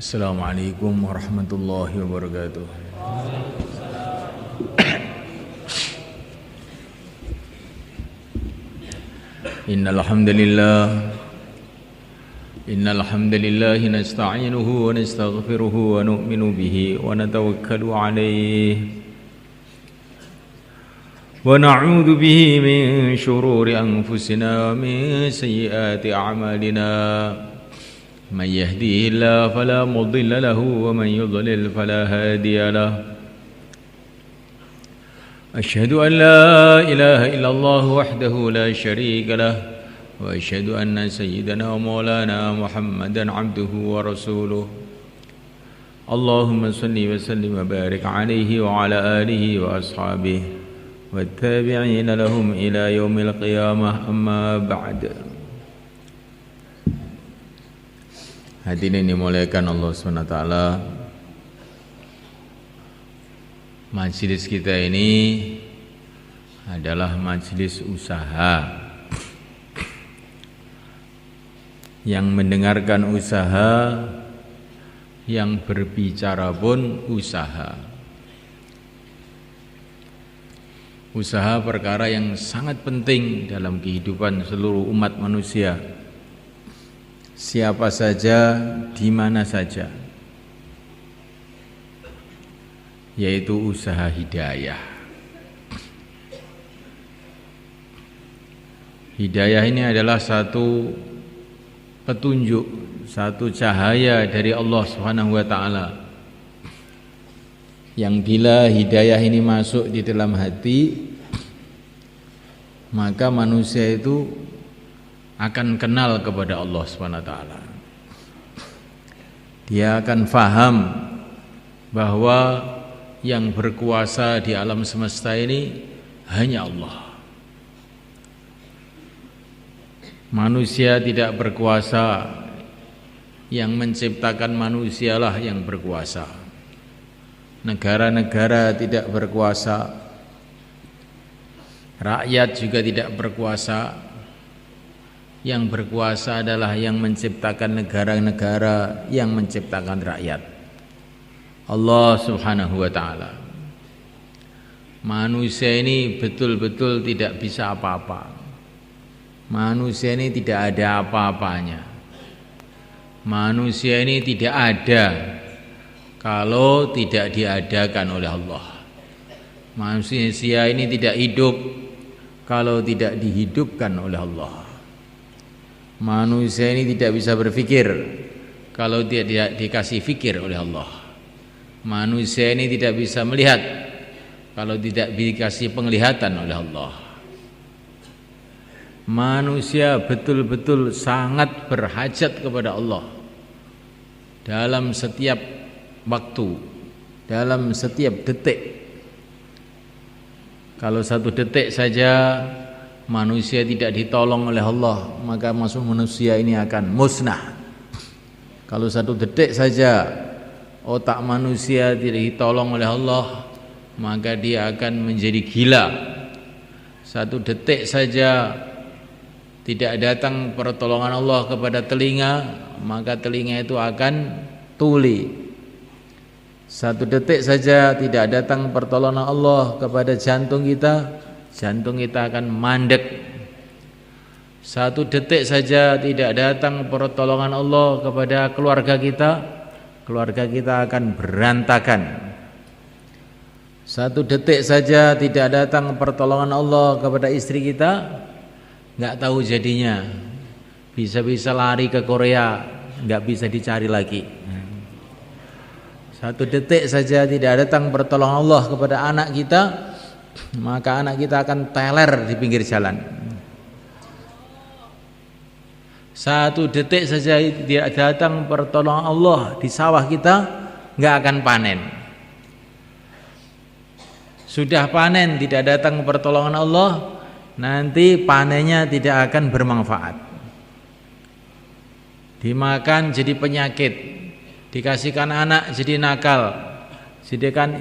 Assalamualaikum warahmatullahi wabarakatuh. Innal hamdalillah nasta'inuhu wa nastaghfiruhu wa nu'minu bihi wa natawakkalu alayhi wa na'udzu bihi min shururi anfusina wa min sayyiati a'malina. من يهديه الله فلا مضل له ومن يضلل فلا هادي له أشهد أن لا إله إلا الله وحده لا شريك له وأشهد أن سيدنا ومولانا محمدا عبده ورسوله اللهم صل وسلم وبارك عليه وعلى آله وأصحابه والتابعين لهم إلى يوم القيامة أما بعد. Hadirin dimuliakan Allah SWT, majelis kita ini adalah majelis usaha. Yang mendengarkan usaha, yang berbicara pun usaha. Usaha perkara yang sangat penting dalam kehidupan seluruh umat manusia. Siapa saja, di mana saja, yaitu usaha hidayah. Hidayah ini adalah satu petunjuk, satu cahaya dari Allah Subhanahu wa taala. Yang bila hidayah ini masuk di dalam hati, maka manusia itu akan kenal kepada Allah SWT. Dia akan faham bahwa yang berkuasa di alam semesta ini hanya Allah. Manusia tidak berkuasa, yang menciptakan manusialah yang berkuasa. Negara-negara tidak berkuasa, rakyat juga tidak berkuasa. Yang berkuasa adalah yang menciptakan negara-negara, yang menciptakan rakyat, Allah Subhanahu wa ta'ala. Manusia ini betul-betul tidak bisa apa-apa. Manusia ini tidak ada apa-apanya. Manusia ini tidak ada kalau tidak diadakan oleh Allah. Manusia ini tidak hidup kalau tidak dihidupkan oleh Allah. Manusia ini tidak bisa berpikir kalau dia tidak dikasih fikir oleh Allah. Manusia ini tidak bisa melihat kalau tidak dikasih penglihatan oleh Allah. Manusia betul-betul sangat berhajat kepada Allah dalam setiap waktu, dalam setiap detik. Kalau satu detik saja manusia tidak ditolong oleh Allah, maka manusia ini akan musnah. Kalau satu detik saja otak manusia tidak ditolong oleh Allah, maka dia akan menjadi gila. Satu detik saja tidak datang pertolongan Allah kepada telinga, maka telinga itu akan tuli. Satu detik saja tidak datang pertolongan Allah kepada jantung kita, jantung kita akan mandek. Satu detik saja tidak datang pertolongan Allah kepada keluarga kita, keluarga kita akan berantakan. Satu detik saja tidak datang pertolongan Allah kepada istri kita, nggak tahu jadinya. Bisa-bisa lari ke Korea, nggak bisa dicari lagi. Satu detik saja tidak datang pertolongan Allah kepada anak kita, maka anak kita akan teler di pinggir jalan. Satu detik saja tidak datang pertolongan Allah di sawah kita, nggak akan panen. Sudah panen tidak datang pertolongan Allah, nanti panennya tidak akan bermanfaat. Dimakan jadi penyakit, dikasihkan anak jadi nakal,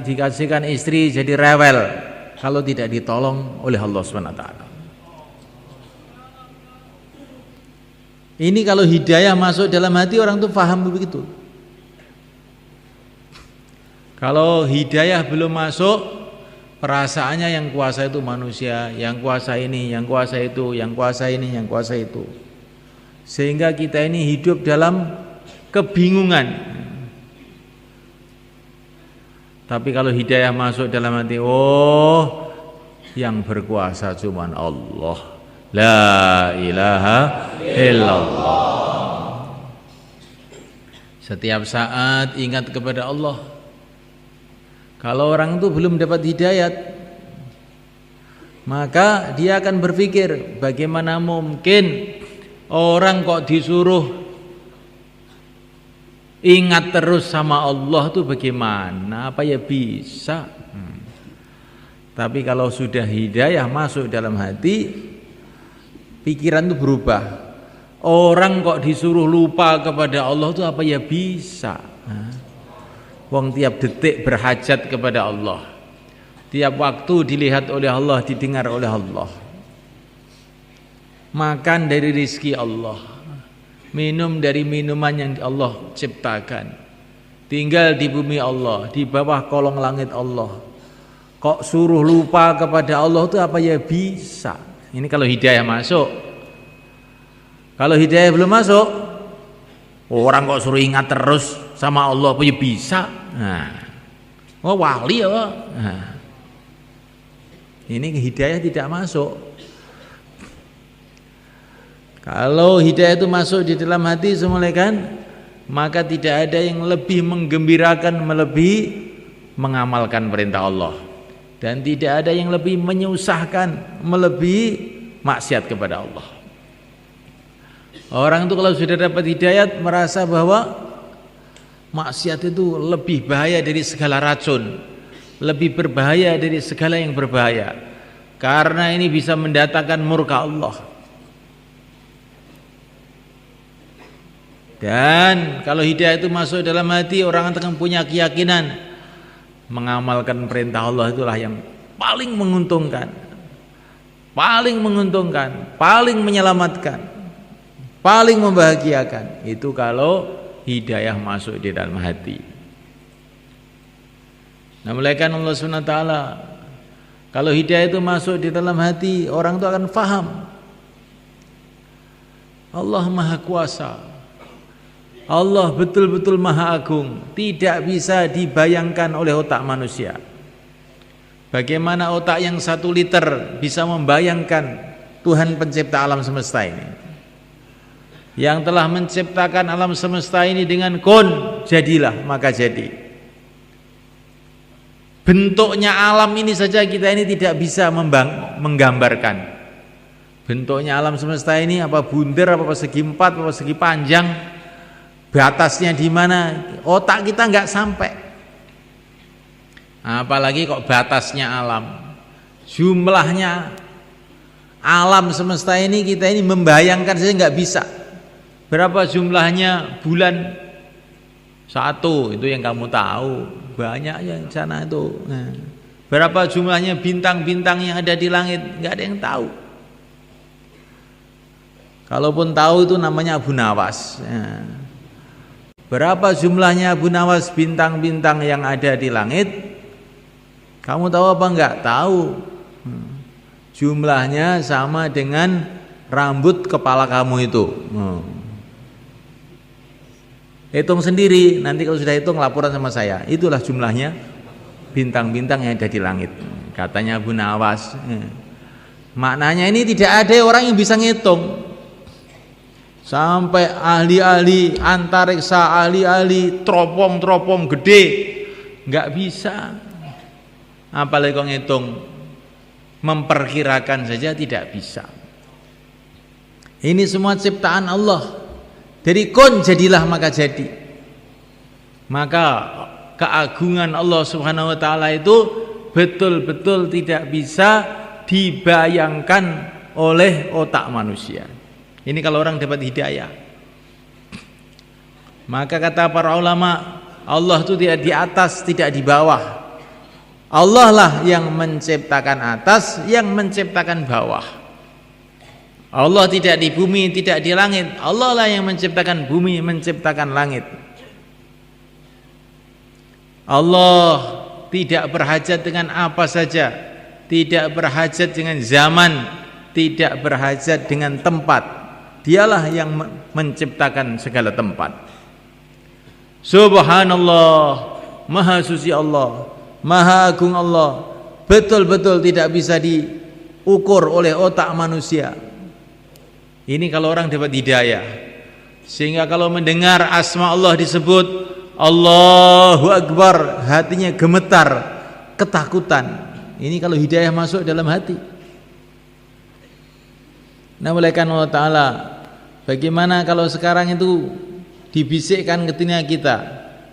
dikasihkan istri jadi rewel kalau tidak ditolong oleh Allah SWT. Ini kalau hidayah masuk dalam hati orang itu paham begitu. Kalau hidayah belum masuk, perasaannya yang kuasa itu manusia, yang kuasa ini, yang kuasa itu, yang kuasa ini, yang kuasa itu. Sehingga kita ini hidup dalam kebingungan. Tapi kalau hidayah masuk dalam hati, oh, yang berkuasa cuman Allah. La ilaha illallah. Setiap saat ingat kepada Allah. Kalau orang itu belum dapat hidayat, maka dia akan berpikir, bagaimana mungkin orang kok disuruh ingat terus sama Allah tuh bagaimana? Apa ya bisa? Tapi kalau sudah hidayah masuk dalam hati, pikiran itu berubah. Orang kok disuruh lupa kepada Allah itu apa ya bisa? Wong tiap detik berhajat kepada Allah. Tiap waktu dilihat oleh Allah, didengar oleh Allah. Makan dari rizki Allah. Minum dari minuman yang Allah ciptakan. Tinggal di bumi Allah, di bawah kolong langit Allah. Kok suruh lupa kepada Allah itu apa ya bisa? Ini kalau hidayah masuk. Kalau hidayah belum masuk, orang kok suruh ingat terus sama Allah apa ya bisa? Nah, oh wali ya. Nah, ini hidayah tidak masuk. Kalau hidayah itu masuk di dalam hati semulaikan, maka tidak ada yang lebih menggembirakan melebihi mengamalkan perintah Allah, dan tidak ada yang lebih menyusahkan melebihi maksiat kepada Allah. Orang itu kalau sudah dapat hidayat merasa bahwa maksiat itu lebih bahaya dari segala racun, lebih berbahaya dari segala yang berbahaya, karena ini bisa mendatangkan murka Allah. Dan kalau hidayah itu masuk dalam hati, orang akan punya keyakinan mengamalkan perintah Allah itulah yang paling menguntungkan, paling menyelamatkan, paling membahagiakan. Itu kalau hidayah masuk di dalam hati. Nah, malaikat Allah SWT, kalau hidayah itu masuk di dalam hati, orang itu akan faham Allah Maha Kuasa, Allah betul-betul Maha Agung, tidak bisa dibayangkan oleh otak manusia. Bagaimana otak yang 1 liter bisa membayangkan Tuhan pencipta alam semesta ini, yang telah menciptakan alam semesta ini dengan kun, jadilah maka jadi. Bentuknya alam ini saja kita ini tidak bisa menggambarkan. Bentuknya alam semesta ini apa bundar, apa persegi 4, apa persegi panjang, batasnya di mana, otak kita nggak sampai. Apalagi kok batasnya alam, jumlahnya alam semesta ini kita ini membayangkan saja nggak bisa. Berapa jumlahnya bulan? 1, itu yang kamu tahu, banyak yang sana itu. Nah, berapa jumlahnya bintang-bintang yang ada di langit? Nggak ada yang tahu. Kalaupun tahu itu namanya Abu Nawas. Nah, berapa jumlahnya Abu Nawas bintang-bintang yang ada di langit? Kamu tahu apa enggak? Tahu. Jumlahnya sama dengan rambut kepala kamu itu. Hitung sendiri, nanti kalau sudah hitung laporan sama saya. Itulah jumlahnya bintang-bintang yang ada di langit, katanya Abu Nawas. Maknanya ini tidak ada orang yang bisa ngitung. Sampai ahli-ahli antariksa, ahli-ahli teropong-teropong gede, nggak bisa. Apalagi kok ngitung, memperkirakan saja tidak bisa. Ini semua ciptaan Allah. Dari kun jadilah maka jadi. Maka keagungan Allah Subhanahu wa taala itu betul-betul tidak bisa dibayangkan oleh otak manusia. Ini kalau orang dapat hidayah. Maka kata para ulama, Allah itu tidak di atas, tidak di bawah. Allah lah yang menciptakan atas, yang menciptakan bawah. Allah tidak di bumi, tidak di langit. Allah lah yang menciptakan bumi, menciptakan langit. Allah tidak berhajat dengan apa saja, tidak berhajat dengan zaman, tidak berhajat dengan tempat. Dialah yang menciptakan segala tempat. Subhanallah, maha suci Allah, maha agung Allah, betul-betul tidak bisa diukur oleh otak manusia. Ini kalau orang dapat hidayah, sehingga kalau mendengar asma Allah disebut Allahu Akbar, hatinya gemetar, ketakutan. Ini kalau hidayah masuk dalam hati. Nah, oleh karena Allah Ta'ala, bagaimana kalau sekarang itu dibisikkan ke telinga kita,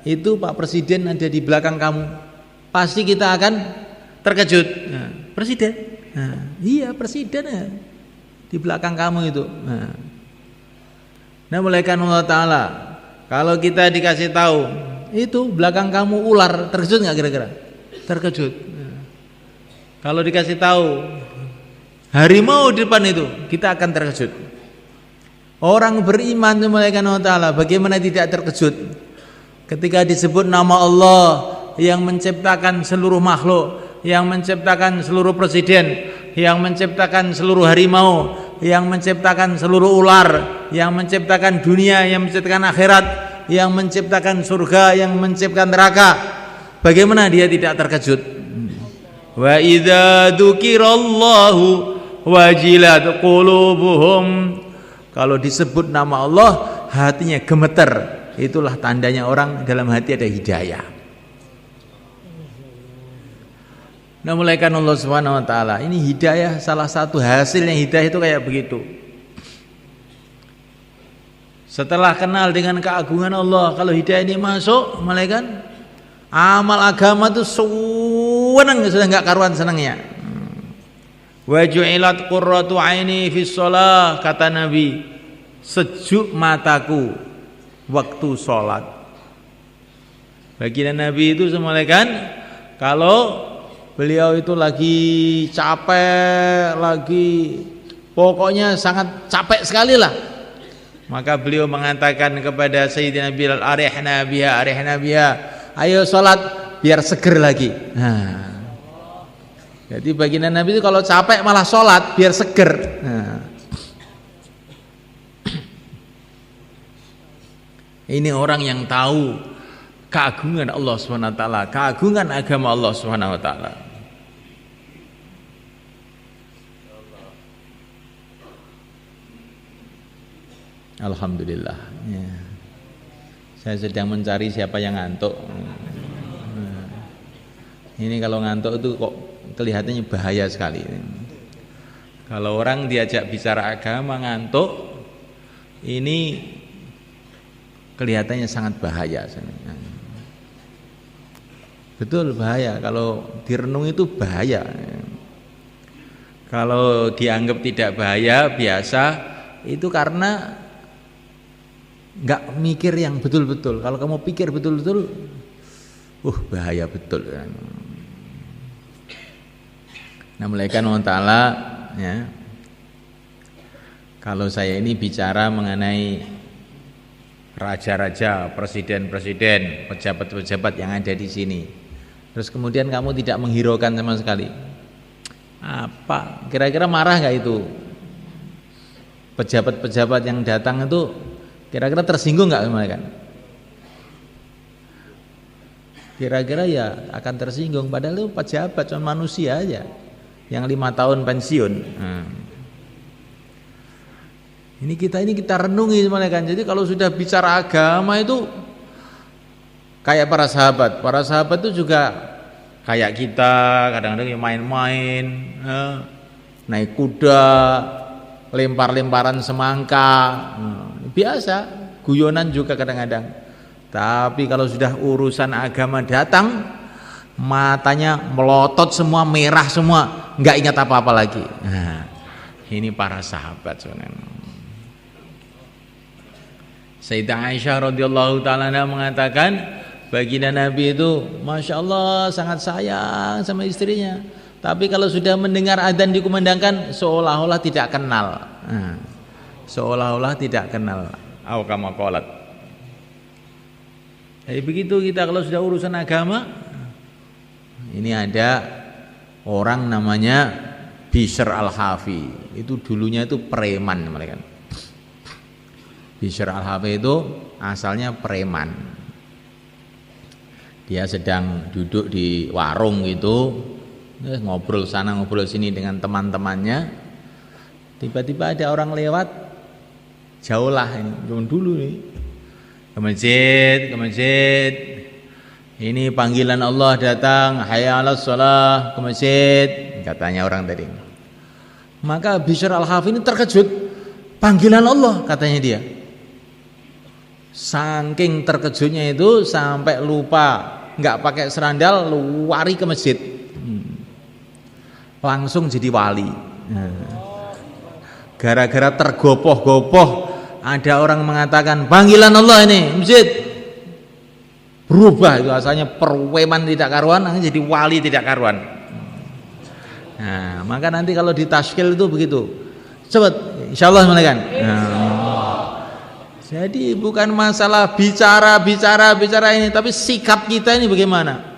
itu Pak Presiden ada di belakang kamu, pasti kita akan terkejut. Nah, Presiden, iya Presiden ya, di belakang kamu itu. Nah, oleh karena Allah Ta'ala, kalau kita dikasih tahu itu belakang kamu ular, terkejut nggak kira-kira? Terkejut. Kalau dikasih tahu harimau di depan itu, kita akan terkejut. Orang beriman kepada Allah Ta'ala bagaimana tidak terkejut ketika disebut nama Allah yang menciptakan seluruh makhluk, yang menciptakan seluruh presiden, yang menciptakan seluruh harimau, yang menciptakan seluruh ular, yang menciptakan dunia, yang menciptakan akhirat, yang menciptakan surga, yang menciptakan neraka. Bagaimana dia tidak terkejut? Wa idza dzukirallahu wajilat qulubuhum. Kalau disebut nama Allah, hatinya gemeter. Itulah tandanya orang dalam hati ada hidayah. Nah, mulai kan Allah Subhanahu wa taala, ini hidayah, salah satu hasilnya hidayah itu kayak begitu. Setelah kenal dengan keagungan Allah, kalau hidayah ini masuk, malaikat amal agama itu senang, sudah enggak karuan senangnya. Wa ju'ilat qurratu aini fis shalah, kata Nabi, sejuk mataku waktu sholat. Baginda Nabi itu semalakan kalau beliau itu lagi capek, lagi pokoknya sangat capek sekali lah, maka beliau mengatakan kepada Sayyidina Bilal, arihna biha, ayo sholat biar seger lagi. Jadi baginda Nabi itu kalau capek malah sholat biar seger. Ini orang yang tahu keagungan Allah SWT, keagungan agama Allah SWT. Alhamdulillah ya. Saya sedang mencari siapa yang ngantuk. Ini kalau ngantuk itu kok kelihatannya bahaya sekali. Kalau orang diajak bicara agama ngantuk, ini kelihatannya sangat bahaya. Betul bahaya, kalau direnung itu bahaya. Kalau dianggap tidak bahaya, biasa, itu karena nggak mikir yang betul-betul. Kalau kamu pikir betul-betul, bahaya betul. Nah, mulaikan Allah Ta'ala ya, kalau saya ini bicara mengenai raja-raja, presiden-presiden, pejabat-pejabat yang ada di sini, terus kemudian kamu tidak menghiraukan sama sekali, apa kira-kira marah nggak itu pejabat-pejabat yang datang itu, kira-kira tersinggung nggak kan? Kira-kira ya akan tersinggung, padahal itu pejabat cuma manusia aja yang 5 tahun pensiun. Ini kita renungi semuanya kan. Jadi kalau sudah bicara agama itu kayak para sahabat itu juga kayak kita, kadang-kadang main-main, naik kuda, lempar-lemparan semangka, biasa, guyonan juga kadang-kadang. Tapi kalau sudah urusan agama datang, matanya melotot semua, merah semua, nggak ingat apa-apa lagi. Nah, ini para sahabat sebenarnya. Sayyidah Aisyah radhiyallahu ta'ala mengatakan, baginda Nabi itu Masya Allah sangat sayang sama istrinya, tapi kalau sudah mendengar adzan dikumandangkan seolah-olah tidak kenal. Seolah-olah tidak kenal. Aw kama qalat. Jadi begitu kita kalau sudah urusan agama, ini ada orang namanya Bishr Al-Hafi. Itu dulunya itu preman mereka. Bishr Al-Hafi itu asalnya preman. Dia sedang duduk di warung gitu, ngobrol sana ngobrol sini dengan teman-temannya. Tiba-tiba ada orang lewat, jauh lah ini, zaman dulu nih. Ke masjid. Ini panggilan Allah datang, hayya 'alas shalah, ke masjid, katanya orang tadi. Maka Bishr Al-Hafi ini terkejut, panggilan Allah katanya dia. Saking terkejutnya itu sampai lupa, nggak pakai serandal, lari ke masjid. Langsung jadi wali. Gara-gara tergopoh-gopoh, ada orang mengatakan panggilan Allah ini masjid, berubah itu asalnya perweman tidak karuan jadi wali tidak karuan. Nah, maka nanti kalau di taskil itu begitu, cepet insyaallah melekan. Jadi bukan masalah bicara ini, tapi sikap kita ini bagaimana.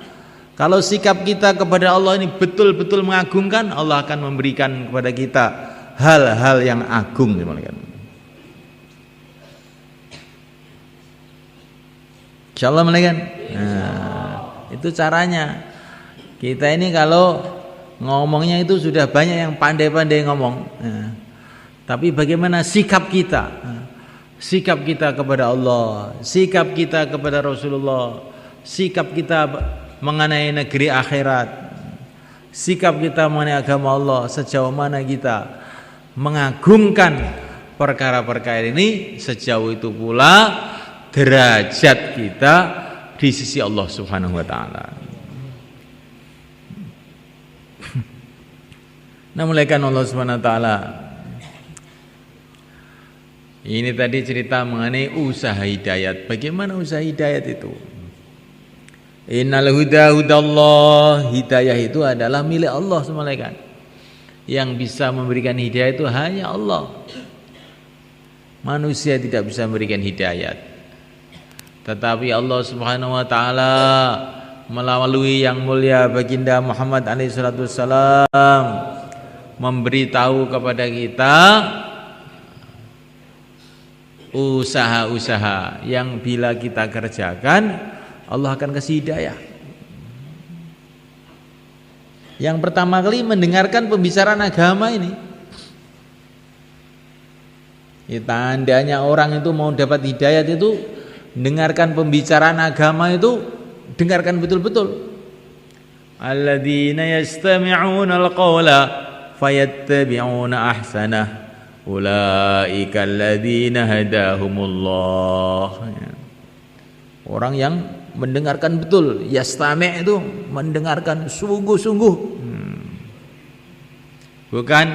Kalau sikap kita kepada Allah ini betul-betul mengagungkan, Allah akan memberikan kepada kita hal-hal yang agung, melekan. Insyaallah melekan. Nah, itu caranya. Kita ini kalau ngomongnya itu sudah banyak yang pandai-pandai ngomong. Nah, tapi bagaimana sikap kita? Nah, sikap kita kepada Allah, sikap kita kepada Rasulullah, sikap kita mengenai negeri akhirat, sikap kita mengenai agama Allah, sejauh mana kita mengagungkan perkara-perkara ini, sejauh itu pula derajat kita di sisi Allah Subhanahu wa taala. Nah, mulaikan Allah Subhanahu wa taala. Ini tadi cerita mengenai usaha hidayat. Bagaimana usaha hidayat itu? Innal huda hudallah. Hidayah itu adalah milik Allah semalakan. Yang bisa memberikan hidayah itu hanya Allah. Manusia tidak bisa memberikan hidayat. Tetapi Allah Subhanahu wa taala melalui yang mulia baginda Muhammad alaihi salatu wassalam memberitahu kepada kita usaha-usaha yang bila kita kerjakan Allah akan kasih hidayah. Yang pertama kali mendengarkan pembicaraan agama ini. Tandanya orang itu mau dapat hidayat itu dengarkan pembicaraan agama itu, dengarkan betul-betul. Alladzina yastami'una al-qawla fayattabi'una ahsanah ulaika alladzina hadahumullah. Orang yang mendengarkan betul, yastami' itu mendengarkan sungguh-sungguh. Bukan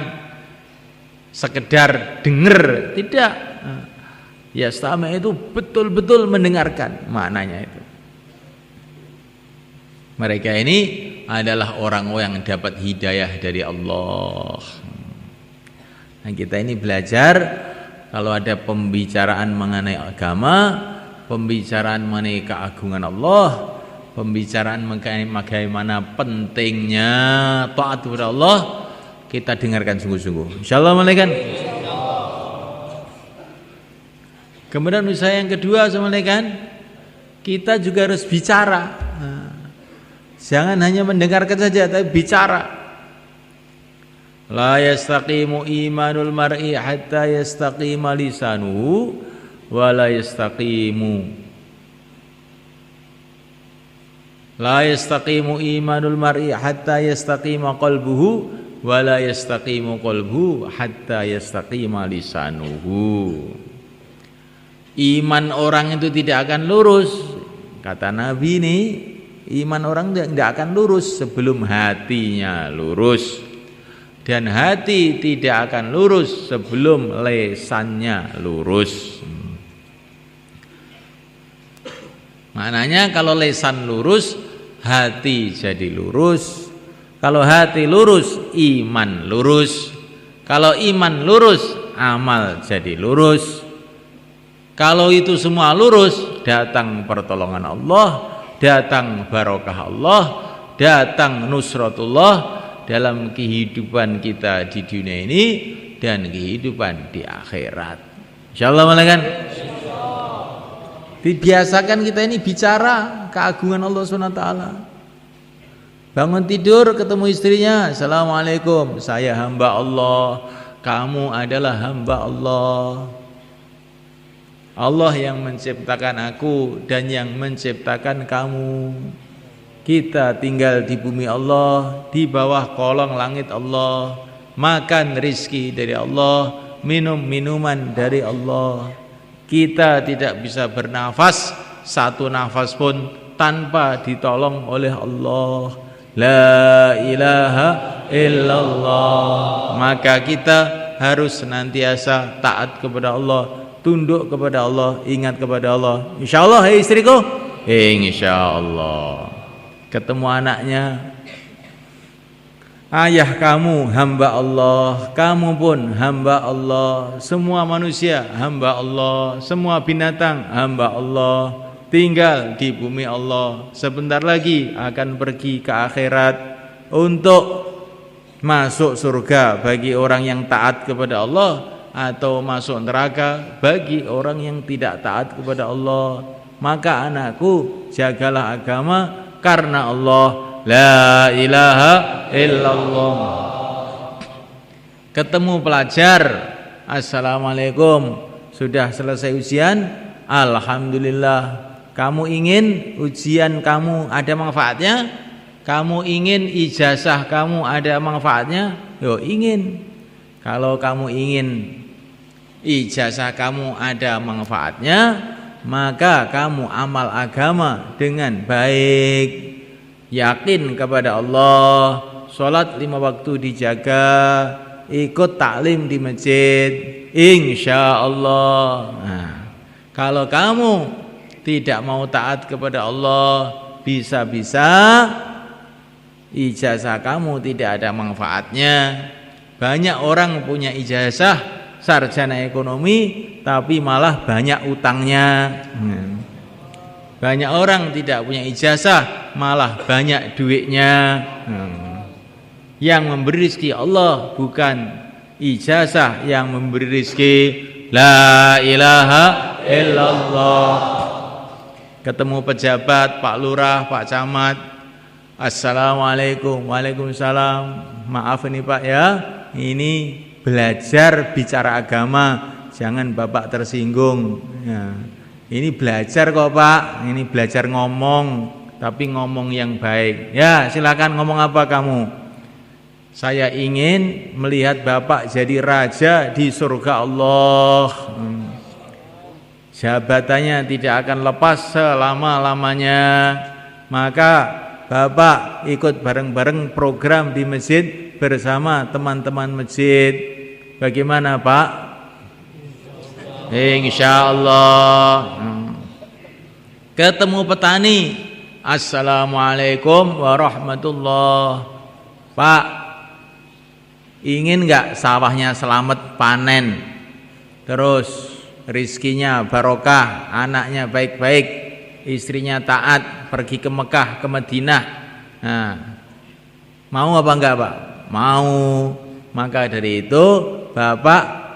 sekedar dengar, tidak. Yastami' itu betul-betul mendengarkan, maknanya itu. Mereka ini adalah orang-orang yang dapat hidayah dari Allah. Nah, kita ini belajar kalau ada pembicaraan mengenai agama, pembicaraan mengenai keagungan Allah, pembicaraan mengenai bagaimana pentingnya taat kepada Allah, kita dengarkan sungguh-sungguh. Insyaallah malaikat. Kemudian usaha yang kedua malaikat, kita juga harus bicara. Jangan hanya mendengarkan saja, tapi bicara. La yastaqimu imanul mar'i hatta yastaqima lisanuhu wa la yastaqimu imanul mar'i hatta yastaqima qalbuhu wa la yastaqimu qalbuhu hatta yastaqima lisanuhu. Iman orang itu tidak akan lurus, kata Nabi ini, iman orang tidak akan lurus sebelum hatinya lurus, dan hati tidak akan lurus sebelum lesannya lurus. Maknanya kalau lesan lurus, hati jadi lurus. Kalau hati lurus, iman lurus. Kalau iman lurus, amal jadi lurus. Kalau itu semua lurus, datang pertolongan Allah, datang barokah Allah, datang nusratullah dalam kehidupan kita di dunia ini dan kehidupan di akhirat. Insyaallah malakan. Dibiasakan kita ini bicara keagungan Allah SWT. Bangun tidur ketemu istrinya, assalamualaikum, saya hamba Allah, kamu adalah hamba Allah. Allah yang menciptakan aku dan yang menciptakan kamu. Kita tinggal di bumi Allah, di bawah kolong langit Allah, makan rizki dari Allah, minum minuman dari Allah. Kita tidak bisa bernafas satu nafas pun tanpa ditolong oleh Allah. La ilaha illallah. Maka kita harus senantiasa taat kepada Allah, tunduk kepada Allah, ingat kepada Allah. Insyaallah, hei istriku, insyaallah. Ketemu anaknya, ayah kamu hamba Allah, kamu pun hamba Allah, semua manusia hamba Allah, semua binatang hamba Allah, tinggal di bumi Allah, sebentar lagi akan pergi ke akhirat untuk masuk surga bagi orang yang taat kepada Allah, atau masuk neraka bagi orang yang tidak taat kepada Allah. Maka anakku, jagalah agama karena Allah. La ilaha illallah. Ketemu pelajar, assalamualaikum, sudah selesai ujian, alhamdulillah. Kamu ingin ujian kamu ada manfaatnya? Kamu ingin ijazah kamu ada manfaatnya? Yo ingin. Kalau kamu ingin ijazah kamu ada manfaatnya, maka kamu amal agama dengan baik. Yakin kepada Allah, sholat 5 waktu dijaga, ikut taklim di masjid, insya Allah. Nah, kalau kamu tidak mau taat kepada Allah, bisa-bisa ijazah kamu tidak ada manfaatnya. Banyak orang punya ijazah sarjana ekonomi tapi malah banyak utangnya. Banyak orang tidak punya ijazah malah banyak duitnya. Yang memberi rezeki Allah, bukan ijazah yang memberi rezeki. La ilaha illallah. Ketemu pejabat, Pak Lurah, Pak Camat, assalamualaikum. Waalaikumsalam. Maaf ini Pak ya, ini belajar bicara agama, jangan Bapak tersinggung ya. Ini belajar kok Pak, ini belajar ngomong, tapi ngomong yang baik. Ya silakan, ngomong apa kamu? Saya ingin melihat Bapak jadi raja di surga Allah. Jabatannya tidak akan lepas selama-lamanya. Maka Bapak ikut bareng-bareng program di masjid bersama teman-teman masjid. Bagaimana Pak? Insyaallah. Ketemu petani, assalamualaikum warahmatullah. Pak, ingin enggak sawahnya selamat panen, terus rizkinya barokah, anaknya baik-baik, istrinya taat, pergi ke Mekah, ke Madinah. Nah, mau apa enggak Pak? Mau. Maka dari itu Bapak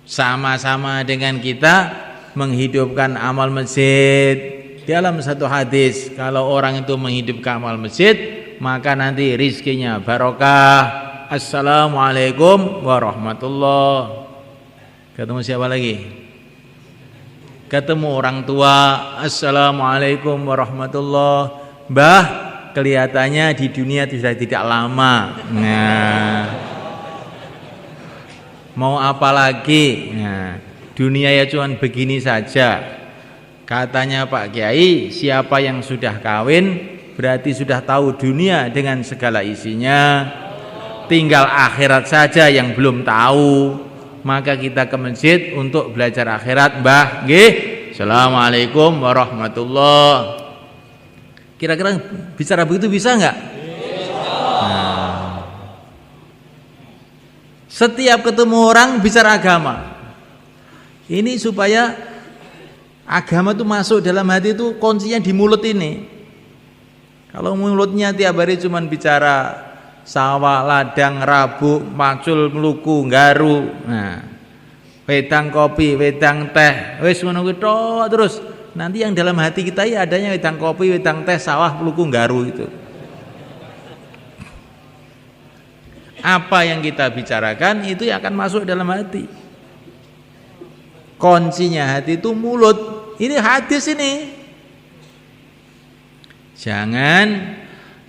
sama-sama dengan kita menghidupkan amal masjid. Dalam satu hadis, kalau orang itu menghidupkan amal masjid, maka nanti rizkinya barokah. Assalamualaikum warahmatullah. Ketemu siapa lagi? Ketemu orang tua, assalamualaikum warahmatullah. Mbah, kelihatannya di dunia sudah tidak lama. Nah, mau apa lagi? Nah, dunia ya cuman begini saja. Katanya Pak Kiai, siapa yang sudah kawin berarti sudah tahu dunia dengan segala isinya. Tinggal akhirat saja yang belum tahu. Maka kita ke masjid untuk belajar akhirat. Mbah, nggih. Assalamualaikum warahmatullah. Kira-kira bicara begitu bisa enggak? Nah, setiap ketemu orang bicara agama. Ini supaya agama itu masuk dalam hati itu kuncinya di mulut ini. Kalau mulutnya tiap hari cuma bicara sawah, ladang, rabuk, macul, meluku, garu, nah, wedang kopi, wedang teh, wis ngono kuwi tok terus. Nanti yang dalam hati kita ya adanya wedang kopi, wedang teh, sawah, meluku, garu itu. Apa yang kita bicarakan itu yang akan masuk dalam hati. Kuncinya hati itu mulut. Ini hadis ini. Jangan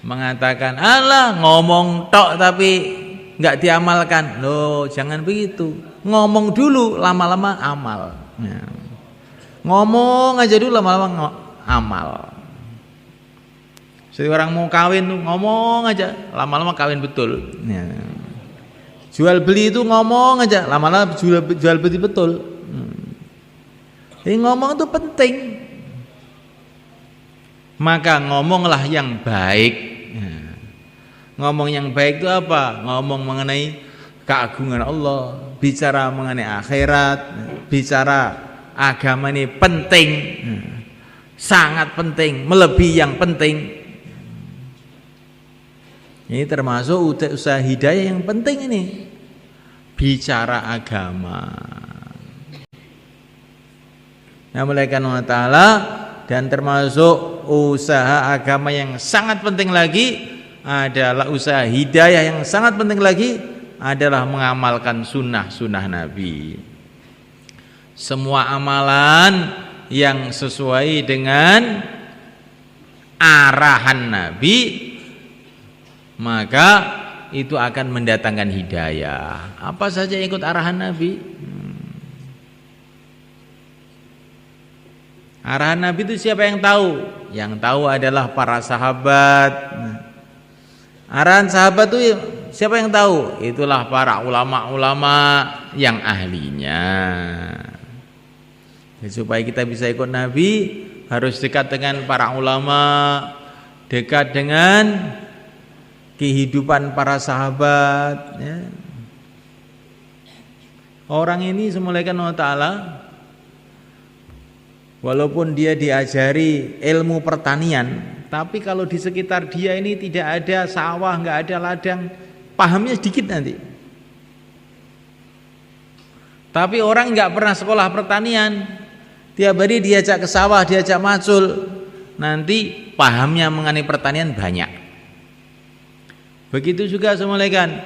mengatakan Allah ngomong tok tapi nggak diamalkan. Loh, jangan begitu. Ngomong dulu, lama-lama amal. Ya. Ngomong aja dulu, lama-lama amal. Jadi orang mau kawin tuh ngomong aja, lama-lama kawin betul. Ya. Jual beli itu ngomong aja, lama-lama jual beli betul. Jadi ngomong itu penting. Maka ngomonglah yang baik. Ya. Ngomong yang baik itu apa? Ngomong mengenai keagungan Allah, bicara mengenai akhirat, bicara agama ini penting, sangat penting, melebihi yang penting. Ini termasuk usaha hidayah yang penting ini. Bicara agama. Nah, oleh karena ta'ala dan termasuk usaha agama yang sangat penting lagi adalah usaha hidayah yang sangat penting lagi adalah mengamalkan sunnah-sunnah Nabi. Semua amalan yang sesuai dengan arahan Nabi maka itu akan mendatangkan hidayah. Apa saja yang ikut arahan Nabi? Arahan Nabi itu siapa yang tahu? Yang tahu adalah para sahabat. Arahan sahabat itu siapa yang tahu? Itulah para ulama-ulama yang ahlinya. Ya, supaya kita bisa ikut Nabi harus dekat dengan para ulama, dekat dengan kehidupan para sahabat. Ya. Orang ini semulaikan Allah Ta'ala walaupun dia diajari ilmu pertanian, tapi kalau di sekitar dia ini tidak ada sawah, nggak ada ladang, pahamnya sedikit nanti. Tapi orang nggak pernah sekolah pertanian, tiap hari diajak ke sawah, diajak macul, nanti pahamnya mengenai pertanian banyak. Begitu juga semulaikan,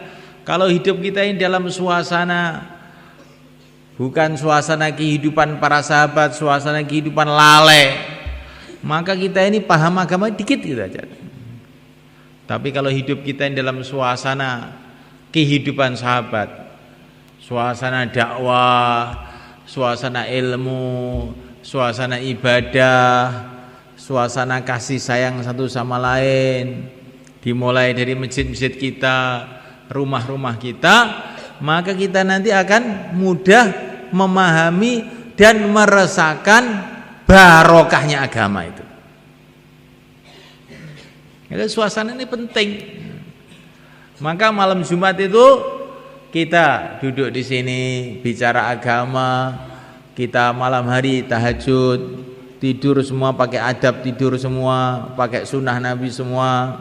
kalau hidup kita ini dalam suasana bukan suasana kehidupan para sahabat, suasana kehidupan lalai, maka kita ini paham agama dikit gitu aja. Tapi kalau hidup kita ini dalam suasana kehidupan sahabat, suasana dakwah, suasana ilmu, suasana ibadah, suasana kasih sayang satu sama lain, dimulai dari masjid-masjid kita, rumah-rumah kita, maka kita nanti akan mudah memahami dan merasakan barokahnya agama itu. Jadi suasana ini penting. Maka malam Jumat itu kita duduk di sini bicara agama, kita malam hari tahajud, tidur semua pakai adab, tidur semua pakai sunnah Nabi semua,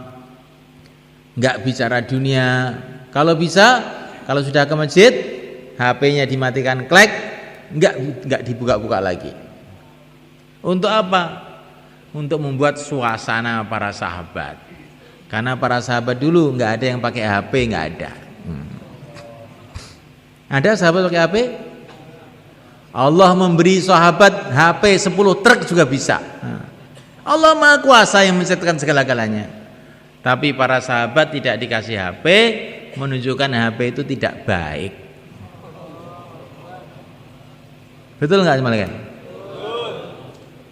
nggak bicara dunia. Kalau bisa, kalau sudah ke masjid, HP-nya dimatikan klek, nggak dibuka-buka lagi. Untuk apa? Untuk membuat suasana para sahabat. Karena para sahabat dulu nggak ada yang pakai HP, nggak ada. Ada sahabat pakai HP? Allah memberi sahabat HP 10 truk juga bisa. Allah Maha Kuasa yang menciptakan segala-galanya. Tapi para sahabat tidak dikasih HP, menunjukkan HP itu tidak baik. Betul nggak semalakan?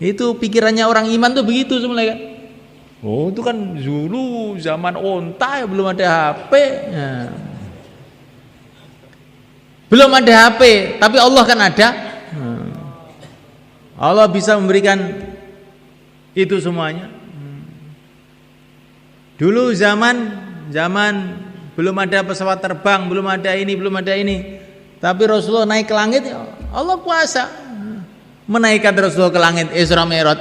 Itu pikirannya orang iman tuh begitu semalakan. Oh itu kan dulu zaman onta ya belum ada HP. Ya. Belum ada HP, tapi Allah kan ada. Allah bisa memberikan itu semuanya. Dulu zaman belum ada pesawat terbang, belum ada ini, belum ada ini. Tapi Rasulullah naik ke langit, Allah kuasa menaikkan Rasulullah ke langit Isra Mi'raj.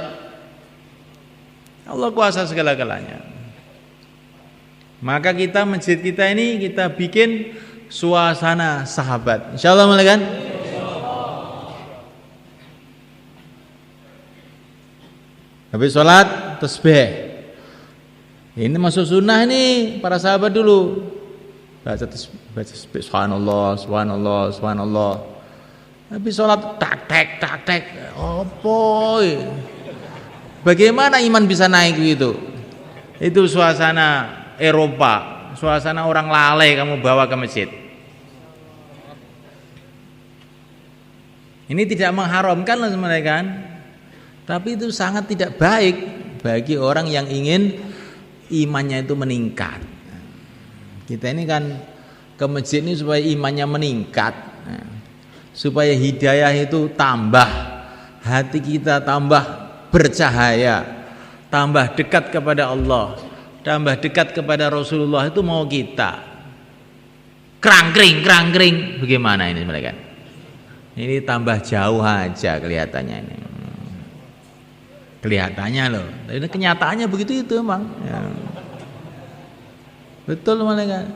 Allah kuasa segala-galanya. Maka kita masjid kita ini kita bikin suasana sahabat. Insyaallah mulai kan? Habis sholat tasbih. Ini masuk sunnah ini para sahabat dulu. Baca tasbih subhanallah, subhanallah, subhanallah. Habis sholat tak tek. Opoy. Bagaimana iman bisa naik gitu? Itu suasana Eropa, suasana orang lalai kamu bawa ke masjid. Ini tidak mengharamkan lah sebenarnya kan? Tapi itu sangat tidak baik bagi orang yang ingin imannya itu meningkat. Kita ini kan ke masjid ini supaya imannya meningkat, supaya hidayah itu tambah, hati kita tambah bercahaya, tambah dekat kepada Allah, tambah dekat kepada Rasulullah. Itu mau kita kerang-kering bagaimana ini mereka? Ini tambah jauh aja kelihatannya ini. Kelihatannya loh, tapi kenyataannya begitu itu emang. Ya. Betul mereka.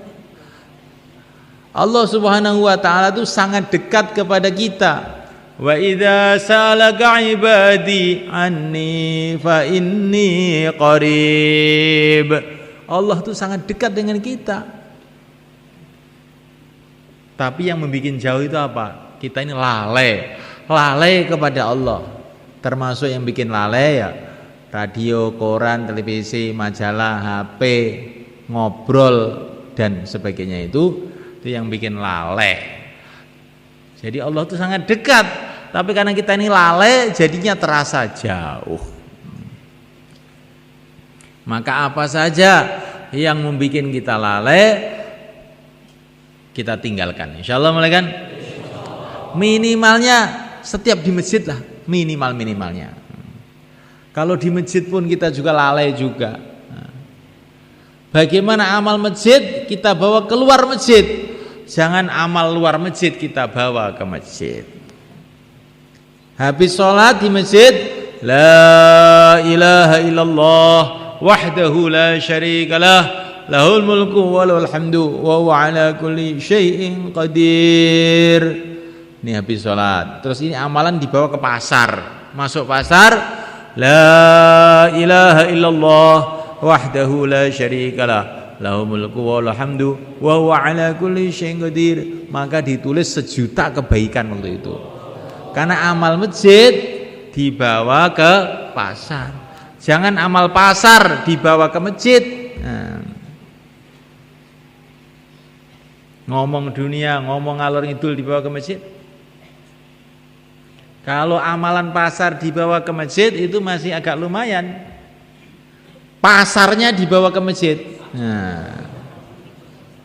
Allah Subhanahu wa taala itu sangat dekat kepada kita. Wa idza salaka ibadi anni fa inni qarib. Allah itu sangat dekat dengan kita. Tapi yang membuat jauh itu apa? Kita ini lalai kepada Allah. Termasuk yang bikin lalai ya radio, koran, televisi, majalah, HP, ngobrol dan sebagainya itu yang bikin lalai. Jadi Allah itu sangat dekat, tapi karena kita ini lalai jadinya terasa jauh. Maka apa saja yang membuat kita lalai kita tinggalkan. Insyaallah mulai kan? Minimalnya setiap di masjid lah, minimalnya. Kalau di masjid pun kita juga lalai juga. Bagaimana amal masjid kita bawa keluar masjid, jangan amal luar masjid kita bawa ke masjid. Habis sholat di masjid, la ilaha illallah wahdahu la syarikalah, lahul mulku wa lahul hamdu wa huwa ala kulli syai'in qadir. Ini habis sholat. Terus ini amalan dibawa ke pasar. Masuk pasar, la ilaha illallah wahdahu la syarikalah, lahul mulku wa lahul hamdu wa huwa ala kulli syai'in qadir. Maka ditulis 1 juta kebaikan waktu itu. Karena amal masjid dibawa ke pasar. Jangan amal pasar dibawa ke masjid. Ngomong dunia, ngomong ngalor ngidul dibawa ke masjid. Kalau amalan pasar dibawa ke masjid itu masih agak lumayan. Pasarnya dibawa ke masjid. Nah,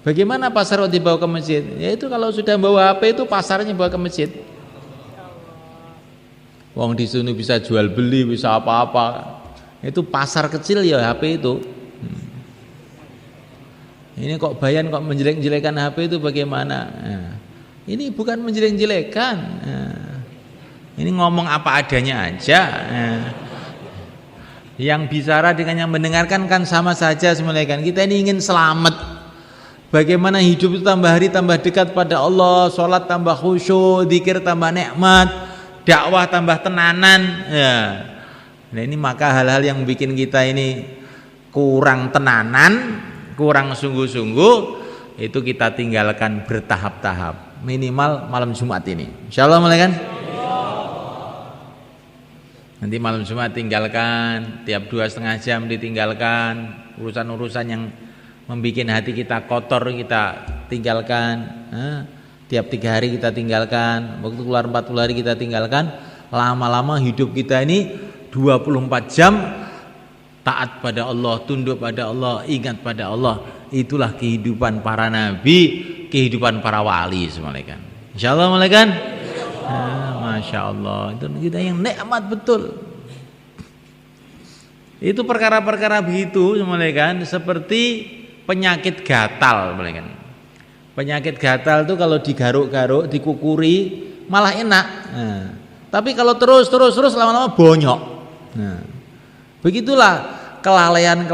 bagaimana pasar dibawa ke masjid? Yaitu kalau sudah bawa HP itu pasarnya bawa ke masjid. Wong di sini bisa jual beli, bisa apa-apa. Itu pasar kecil ya HP itu. Ini kok Bayan kok menjelek-jelekan HP itu bagaimana? Nah, ini bukan menjelek-jelekan. Nah, ini ngomong apa adanya aja. Nah, yang bicara dengan yang mendengarkan kan sama saja sebenarnya kan. Kita ini ingin selamat. Bagaimana hidup itu tambah hari tambah dekat pada Allah, sholat tambah khusyuk, zikir tambah nikmat, dakwah tambah tenanan. Ya. Nah ini maka hal-hal yang bikin kita ini kurang tenanan, kurang sungguh-sungguh, itu kita tinggalkan bertahap-tahap. Minimal malam Jumat ini. Insyaallah mulai kan? Nanti malam Jumat tinggalkan, tiap 2,5 jam ditinggalkan, urusan-urusan yang membuat hati kita kotor kita tinggalkan. Tiap 3 hari kita tinggalkan, waktu keluar 40 hari kita tinggalkan. Lama-lama hidup kita ini 24 jam taat pada Allah, tunduk pada Allah, ingat pada Allah. Itulah kehidupan para nabi, kehidupan para wali semuanya kan. Insyaallah mulai kan? Masya Allah, itu kita yang nikmat betul. Itu perkara-perkara begitu semuanya kan, seperti penyakit gatal semuanya kan. Penyakit gatal itu kalau digaruk-garuk, dikukuri, malah enak. Nah, tapi kalau terus lama-lama bonyok. Nah, begitulah kelalaian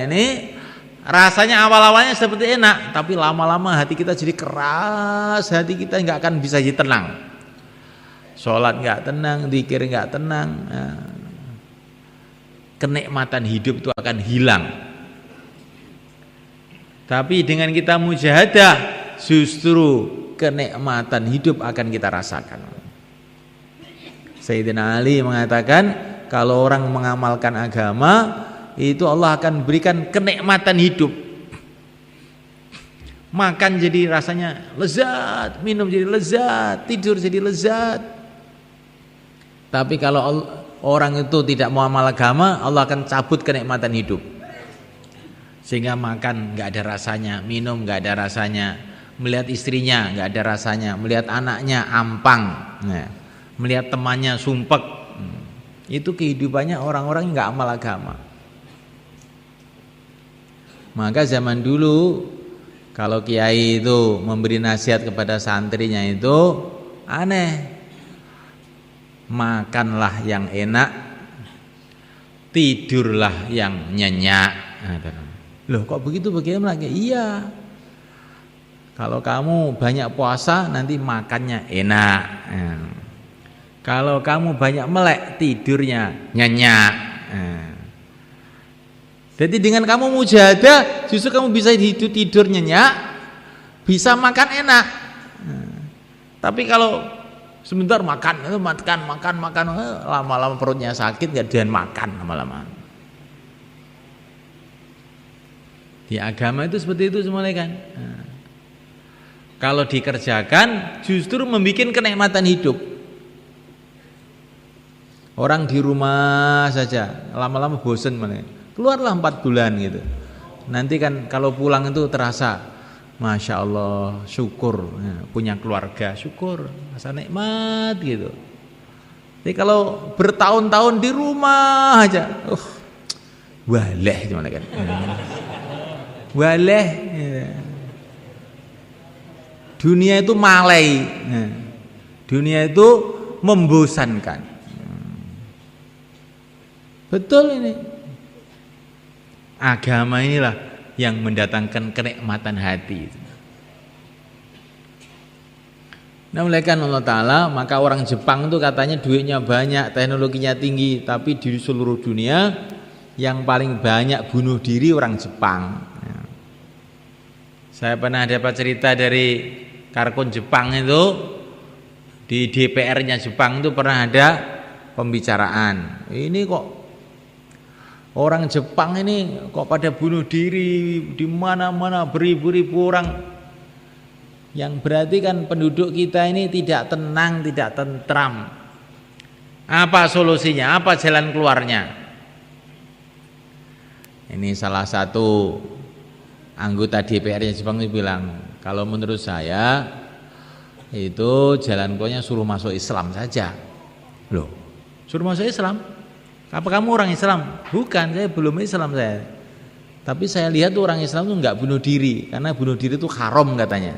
ini rasanya awal-awalnya seperti enak, tapi lama-lama hati kita jadi keras, hati kita nggak akan bisa jadi tenang. Sholat nggak tenang, zikir nggak tenang, kenikmatan hidup itu akan hilang. Tapi dengan kita mujahadah, justru kenikmatan hidup akan kita rasakan. Sayyidina Ali mengatakan, kalau orang mengamalkan agama, itu Allah akan berikan kenikmatan hidup. Makan jadi rasanya lezat, minum jadi lezat, tidur jadi lezat. Tapi kalau orang itu tidak mau amal agama, Allah akan cabut kenikmatan hidup. Sehingga makan nggak ada rasanya, minum nggak ada rasanya, melihat istrinya nggak ada rasanya, melihat anaknya ampang, melihat temannya sumpek. Itu kehidupannya orang-orang yang nggak amal agama. Maka zaman dulu kalau kiai itu memberi nasihat kepada santrinya itu aneh. Makanlah yang enak, tidurlah yang nyenyak. Loh kok begitu, bagaimana? Iya, kalau kamu banyak puasa nanti makannya enak, kalau kamu banyak melek tidurnya nyenyak. Jadi dengan kamu mujahadah, justru kamu bisa tidur nyenyak, bisa makan enak. Tapi kalau sebentar makan, lama-lama perutnya sakit, nggak doyan makan lama-lama. Di agama itu seperti itu semuanya kan. Kalau dikerjakan, justru membuat kenikmatan hidup. Orang di rumah saja, lama-lama bosen malah. Keluarlah 4 bulan gitu. Nanti kan kalau pulang itu terasa, Masya Allah, syukur punya keluarga, syukur, rasa nikmat gitu. Jadi kalau bertahun-tahun di rumah aja, waleh gimana kan? Waleh. Dunia itu malai, dunia itu membosankan. Betul ini. Agama inilah yang mendatangkan kenikmatan hati. Nah, oleh karena Allah Ta'ala, maka orang Jepang itu katanya duitnya banyak, teknologinya tinggi, tapi di seluruh dunia yang paling banyak bunuh diri orang Jepang. Saya pernah dapat cerita dari Karkun Jepang itu, di DPR-nya Jepang itu pernah ada pembicaraan. Ini kok orang Jepang ini kok pada bunuh diri di mana-mana, beribu-ribu orang. Yang berarti kan penduduk kita ini tidak tenang, tidak tentram. Apa solusinya? Apa jalan keluarnya? Ini salah satu anggota DPR-nya Jepang itu bilang, kalau menurut saya itu jalan keluarnya suruh masuk Islam saja. Loh, suruh masuk Islam? Apa kamu orang Islam? Bukan, saya belum Islam saya. Tapi saya lihat tuh orang Islam tuh nggak bunuh diri, karena bunuh diri itu haram katanya.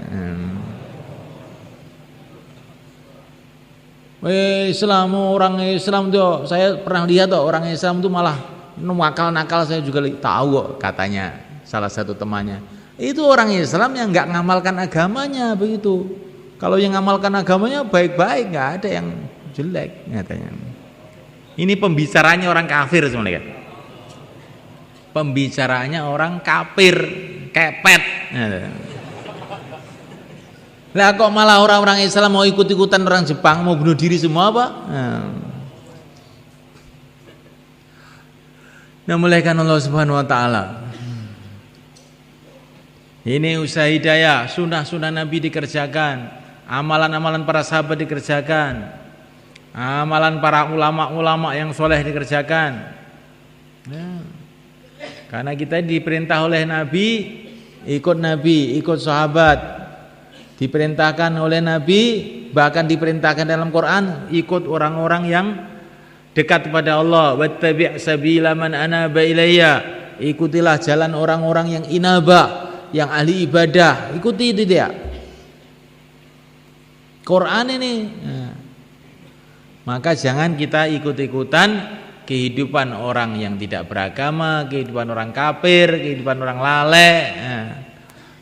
Islam, orang Islam tuh saya pernah lihat tuh orang Islam tuh malah nakal-nakal, saya juga tahu kok katanya salah satu temannya. Itu orang Islam yang nggak ngamalkan agamanya begitu. Kalau yang ngamalkan agamanya baik-baik, nggak ada yang jelek katanya. Ini pembicaranya orang kafir semuanya kan. Pembicaranya orang kafir, kepet. Lah kok malah orang-orang Islam mau ikut-ikutan orang Jepang, mau bunuh diri semua apa? Nah, mulaikan Allah Subhanahu wa taala. Ini usaha hidayah, sunnah-sunnah Nabi dikerjakan, amalan-amalan para sahabat dikerjakan. Amalan para ulama-ulama yang soleh dikerjakan. Karena kita diperintah oleh Nabi, ikut sahabat. Diperintahkan oleh Nabi, bahkan diperintahkan dalam Quran, ikut orang-orang yang dekat kepada Allah. Wattabi' sabila man anaba ilayya. Ikutilah jalan orang-orang yang inaba, yang ahli ibadah. Ikuti itu dia. Quran ini. Nah, maka jangan kita ikut-ikutan kehidupan orang yang tidak beragama, kehidupan orang kafir, kehidupan orang lalai. Nah,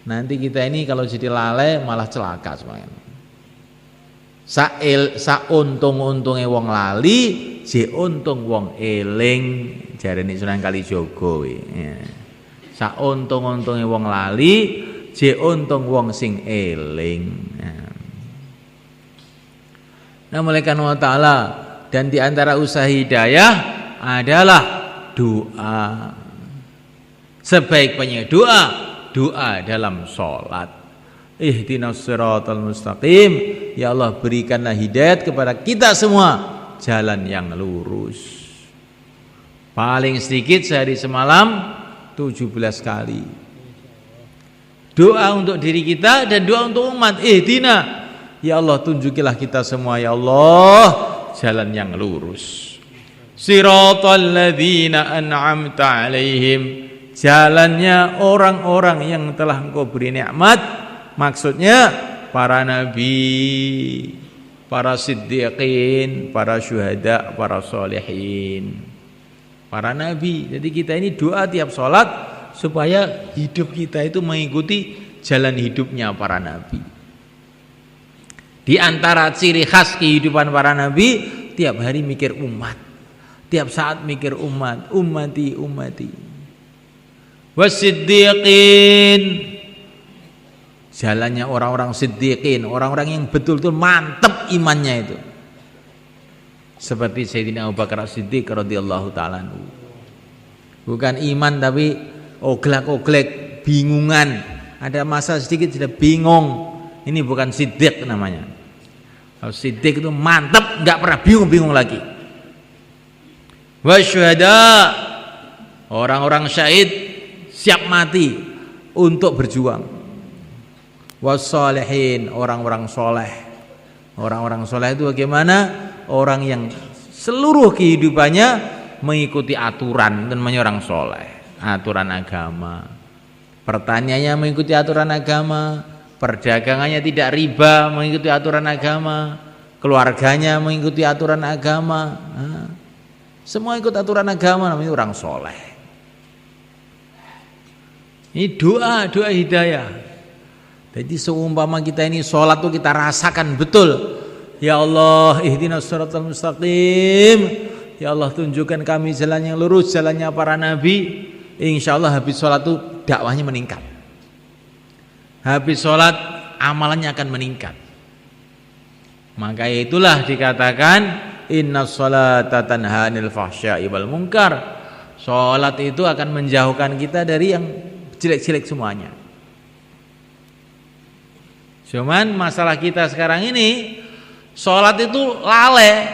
nanti kita ini kalau jadi lalai malah celaka semuanya. Sauntung-untunge wong lali, je untung wong eling, jarene Sunan Kalijaga kuwi. Sauntung-untunge wong lali, je untung wong sing eling. Nah, malaikat Allah Ta'ala, dan di antara usaha hidayah adalah doa. Sebaik-baiknya doa dalam sholat. Ihdinas siratal mustaqim, ya Allah berikanlah hidayat kepada kita semua jalan yang lurus. Paling sedikit sehari semalam 17 kali. Doa untuk diri kita dan doa untuk umat. Ihdina, ya Allah tunjukilah kita semua ya Allah jalan yang lurus. Siratal ladzina an'amta alaihim, jalannya orang-orang yang telah Engkau beri nikmat. Maksudnya para nabi, para siddiqin, para syuhada, para solehin, para nabi. Jadi kita ini doa tiap sholat supaya hidup kita itu mengikuti jalan hidupnya para nabi. Di antara ciri khas kehidupan para nabi, tiap hari mikir umat, tiap saat mikir umat, ummati, ummati. Wasiddiqin, jalannya orang-orang siddiqin, orang-orang yang betul-betul mantap imannya itu. Seperti Sayyidina Abu Bakar As-Siddiq radhiyallahu ta'ala anhu. Bukan iman tapi oglek-oglek, bingungan. Ada masa sedikit sudah bingung. Ini bukan siddiq namanya. Kalau siddiq itu mantap, enggak pernah bingung-bingung lagi. Wasyuhada, orang-orang syahid siap mati untuk berjuang. Wassalihin, orang-orang soleh. Orang-orang soleh itu bagaimana? Orang yang seluruh kehidupannya mengikuti aturan, dan namanya orang soleh. Aturan agama. Pertanyaannya mengikuti aturan agama. Perdagangannya tidak riba, mengikuti aturan agama. Keluarganya mengikuti aturan agama. Semua ikut aturan agama, namanya orang soleh. Ini doa hidayah. Jadi seumpama kita ini sholat tuh kita rasakan betul. Ya Allah, ihdinas siratal mustaqim. Ya Allah tunjukkan kami jalan yang lurus, jalannya para nabi. Insya Allah habis sholat tuh dakwahnya meningkat. Habis sholat amalannya akan meningkat. Maka itulah dikatakan innas sholata tanha 'anil fahsya'i wal munkar. Sholat itu akan menjauhkan kita dari yang jelek-jelek semuanya. Cuman masalah kita sekarang ini sholat itu lalai.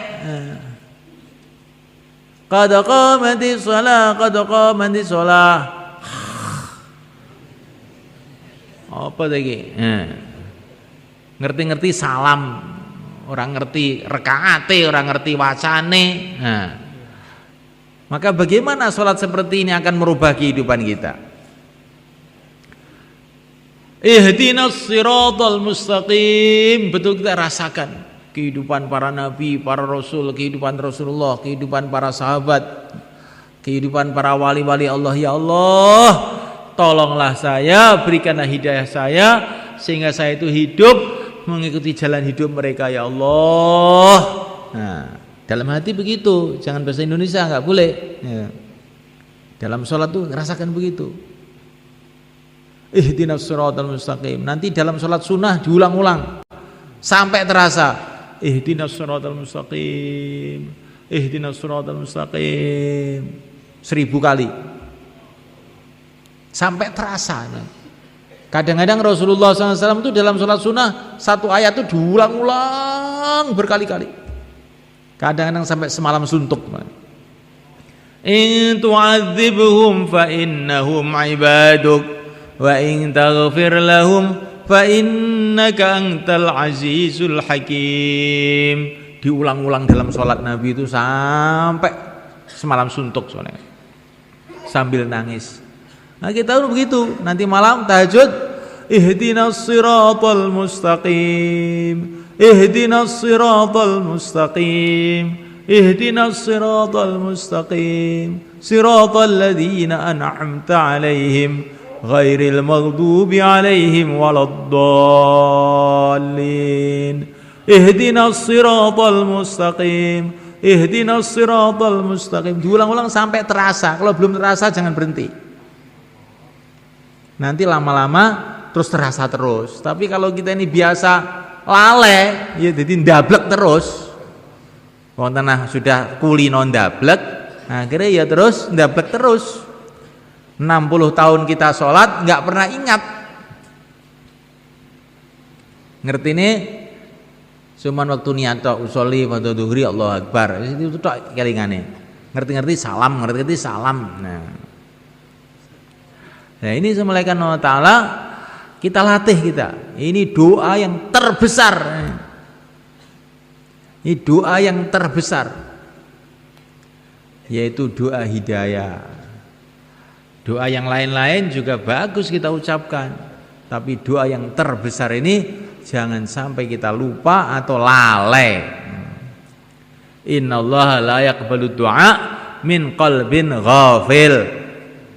Qad qamatis shalah, qad qamatis shalah. Apa lagi? Ngerti-ngerti salam, orang ngerti rekaate, orang ngerti wacane. Maka bagaimana sholat seperti ini akan merubah kehidupan kita? Ihdinas siratal mustaqim, betul kita rasakan kehidupan para nabi, para rasul, kehidupan Rasulullah, kehidupan para sahabat, kehidupan para wali-wali Allah. Ya Allah, tolonglah saya, berikanlah hidayah saya sehingga saya itu hidup mengikuti jalan hidup mereka ya Allah. Nah, dalam hati begitu, jangan bahasa Indonesia, nggak boleh. Ya. Dalam sholat tuh rasakan begitu. Ihdinas siratal mustaqim. Nanti dalam sholat sunnah diulang-ulang sampai terasa. Ihdinas siratal mustaqim. Ihdinas siratal mustaqim 1000 kali. Sampai terasa. Kadang-kadang Rasulullah SAW itu dalam sholat sunnah satu ayat itu diulang-ulang berkali-kali. Kadang-kadang sampai semalam suntuk. In tu'adzibhum fa innahum ibaduk wa in taghfir lahum fa innaka antal azizul hakim. Diulang-ulang dalam sholat Nabi itu sampai semalam suntuk soalnya. Sambil nangis. Nah kita harus begitu. Nanti malam tahajud, ihdinas siratal mustaqim, ihdinas siratal mustaqim, ihdinas siratal mustaqim, siratal ladzina an'amta 'alaihim ghairil maghdubi 'alaihim waladdallin. Ihdinas siratal mustaqim, ihdinas siratal mustaqim. Diulang-ulang sampai terasa. Kalau belum terasa jangan berhenti. Nanti lama-lama terus terasa terus. Tapi kalau kita ini biasa lale, ya jadi ndablek terus. Wong tanah sudah kulino ndablek, akhirnya ya terus ndablek terus. 60 tahun kita sholat nggak pernah ingat. Ngerti nih? Cuman waktu niat tok usolli pada dhuhri Allahu Akbar. Itu tok kelingane. Ngerti-ngerti salam, ngerti-ngerti salam. Nah ini semulaikan Allah Ta'ala kita latih kita. Ini doa yang terbesar. Ini doa yang terbesar. Yaitu doa hidayah. Doa yang lain-lain juga bagus kita ucapkan, tapi doa yang terbesar ini jangan sampai kita lupa atau lalai. Innallaha la yaqbalu du'a min qalbin ghafil.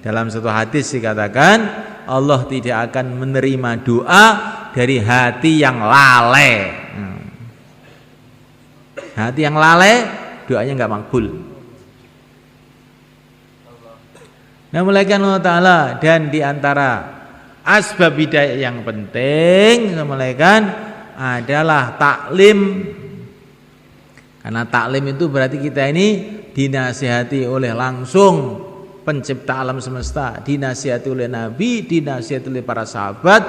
Dalam satu hadis dikatakan Allah tidak akan menerima doa dari hati yang lalai. Hati yang lalai doanya enggak makbul. Nah, mulaikan Allah Ta'ala, dan diantara asbab hidayah yang penting mulaikan adalah taklim. Karena taklim itu berarti kita ini dinasihati oleh langsung pencipta alam semesta, dinasihati oleh Nabi, dinasihati oleh para sahabat,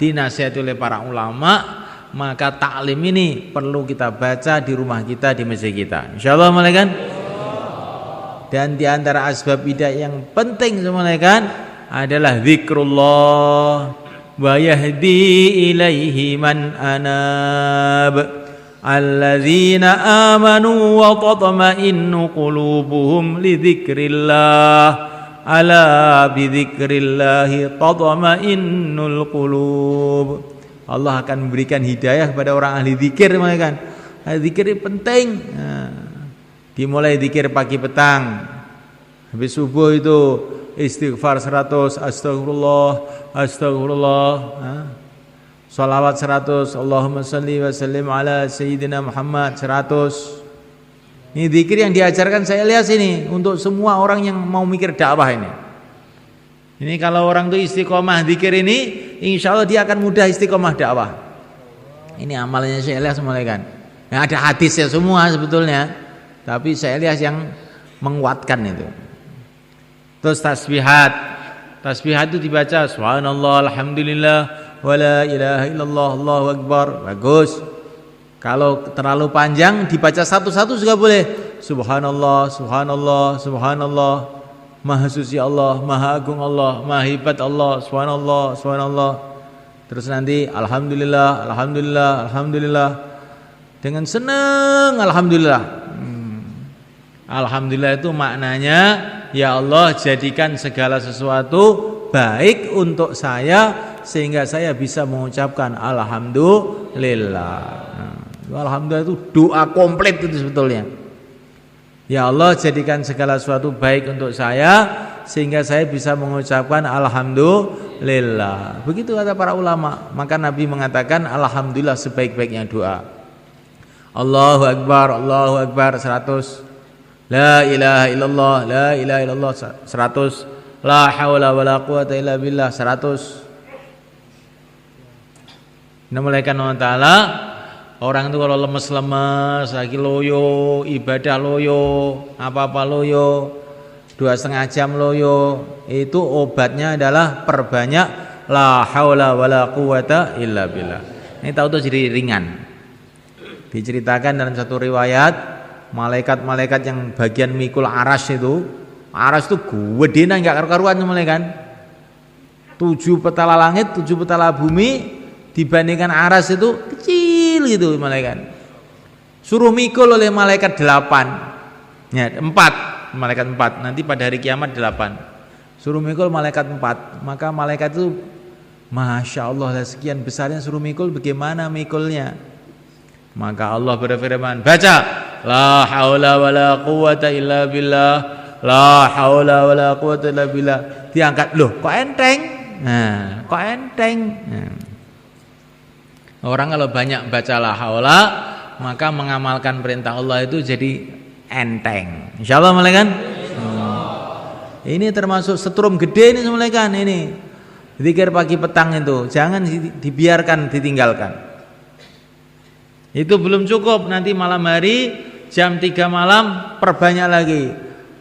dinasihati oleh para ulama. Maka taklim ini perlu kita baca di rumah kita, di masjid kita, insyaallah mulaikan. Dan di antara asbab hidayah yang penting semuanya adalah zikrullah wa yahdi ilaihi man anab alladzina amanu wa tatma'innu qulubuhum li dzikrillah ala bi dzikrillah tatma'innul qulub. Allah akan memberikan hidayah kepada orang ahli zikir semuanya. Zikir penting. Dimulai zikir pagi petang, habis subuh itu istighfar 100, astagfirullah, astagfirullah, salawat 100, Allahumma salli wa sallim ala sayyidina Muhammad 100. Ini zikir yang diajarkan saya lihat ini untuk semua orang yang mau mikir dakwah ini. Ini kalau orang itu istiqomah zikir ini, insya Allah dia akan mudah istiqomah dakwah. Ini amalnya saya lihat semua kan. Nah, ada hadisnya semua sebetulnya. Tapi saya lihat yang menguatkan itu. Terus tasbihat. Tasbihat itu dibaca subhanallah, alhamdulillah, wala ilaha illallah, Allahu akbar. Bagus. Kalau terlalu panjang dibaca satu-satu juga boleh. Subhanallah, subhanallah, subhanallah. Maha suci Allah, maha agung Allah, maha hebat Allah, subhanallah, subhanallah. Terus nanti alhamdulillah, alhamdulillah, alhamdulillah. Dengan senang alhamdulillah. Alhamdulillah itu maknanya ya Allah jadikan segala sesuatu baik untuk saya sehingga saya bisa mengucapkan alhamdulillah. Alhamdulillah itu doa komplit itu sebetulnya. Ya Allah jadikan segala sesuatu baik untuk saya sehingga saya bisa mengucapkan alhamdulillah. Begitu kata para ulama. Maka Nabi mengatakan alhamdulillah sebaik-baiknya doa. Allahu Akbar 100. La ilaha illallah, la ilaha illallah 100. La haula wala quwata illa billah 100. Namaikan Allah Ta'ala. Orang itu kalau lemes-lemes, lagi loyo, ibadah loyo, apa-apa loyo, 2,5 jam loyo, itu obatnya adalah perbanyak la haula wala quwata illa billah. Ini tahu tuh jadi ringan. Diceritakan dalam satu riwayat, malaikat-malaikat yang bagian mikul aras itu gedena enggak karu-karuan malaikat. 7 petala langit, 7 petala bumi dibandingkan aras itu kecil gitu malaikat. Suruh mikul oleh malaikat 8. Ya, 4, malaikat 4. Nanti pada hari kiamat 8. Suruh mikul malaikat 4. Maka malaikat itu Masya Allah, sekian besarnya suruh mikul, bagaimana mikulnya? Maka Allah berfirman, baca la haula wala quwata illa billah, la haula wala quwata illa billah. Diangkat, loh kok enteng? Nah, kok enteng? Nah. Orang kalau banyak baca la haula, maka mengamalkan perintah Allah itu jadi enteng. Insyaallah malaikat. Ini termasuk setrum gede ini malaikat ini. Zikir pagi petang itu jangan dibiarkan ditinggalkan. Itu belum cukup, nanti malam hari jam 3 malam perbanyak lagi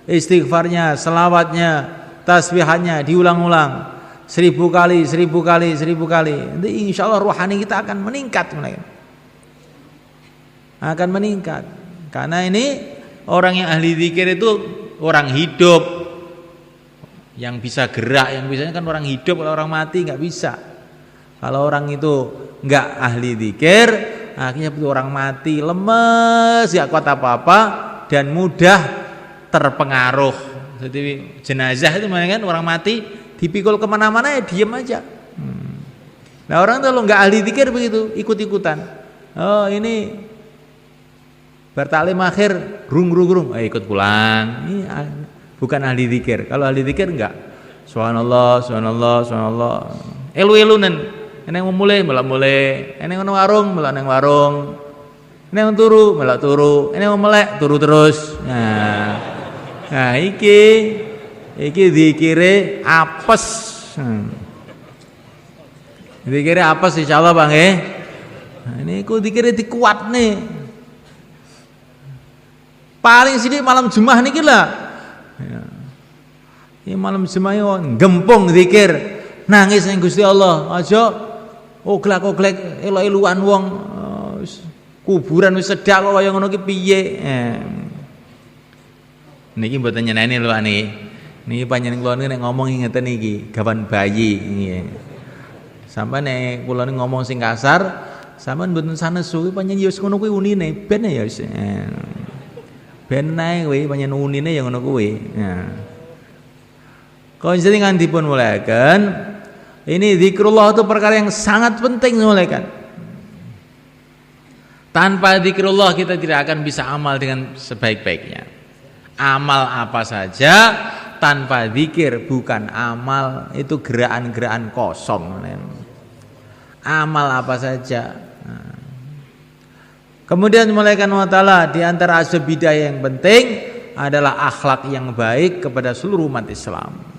istighfarnya, selawatnya, tasbihannya diulang-ulang 1000 kali, 1000 kali, 1000 kali. Nanti insya Allah rohani kita akan meningkat, akan meningkat. Karena ini orang yang ahli zikir itu orang hidup, yang bisa gerak, yang bisanya kan orang hidup. Kalau orang mati nggak bisa. Kalau orang itu nggak ahli zikir, akhirnya seperti orang mati, lemes, nggak kuat apa-apa, dan mudah terpengaruh. Jadi jenazah itu kan orang mati dipikul kemana-mana ya diem aja. Nah orang kalau nggak ahli zikir begitu, ikut-ikutan. Oh ini bertaklim akhir, rung, ikut pulang. Ini bukan ahli zikir. Kalau ahli zikir enggak. Subhanallah, subhanallah, subhanallah. Elu-elunan. Ini yang mulai, melak mulai. Ini yang warung, melak nang warung. Ini yang turu, melak turu. Ini yang melek, turu terus. Nah iki zikire apes. Zikire apes insyaallah Bang nggih. Nah, ini ku zikire dikuat nih. Paling sithik malam Jumat niki lah. Ya. Ini malam Jumat gempung zikir, nangis ning Gusti Allah. Aja oglak-oglek elo-eluan wong kuburan wis sedak kok kaya ngono ki piye. Niki mboten nyeneni lho niki. Niki panjenengan kula nek ngomong ngeten iki, gawan bayi nggih. Sampai nek kula ngomong sing kasar, sampean mboten sanesu panjenengan ya wis ngono kuwi unine, ben ya wis. Ben nae kuwi panjenengan unine ya ngono kuwi. Nah. Konjenengan dipun mulaken, ini zikrullah itu perkara yang sangat penting mulaken. Tanpa zikrullah kita tidak akan bisa amal dengan sebaik-baiknya. Amal apa saja tanpa zikir bukan amal, itu gerakan-gerakan kosong. Amal apa saja. Nah. Kemudian malaikat wa ta'ala di antara asbab hidayah yang penting adalah akhlak yang baik kepada seluruh umat Islam.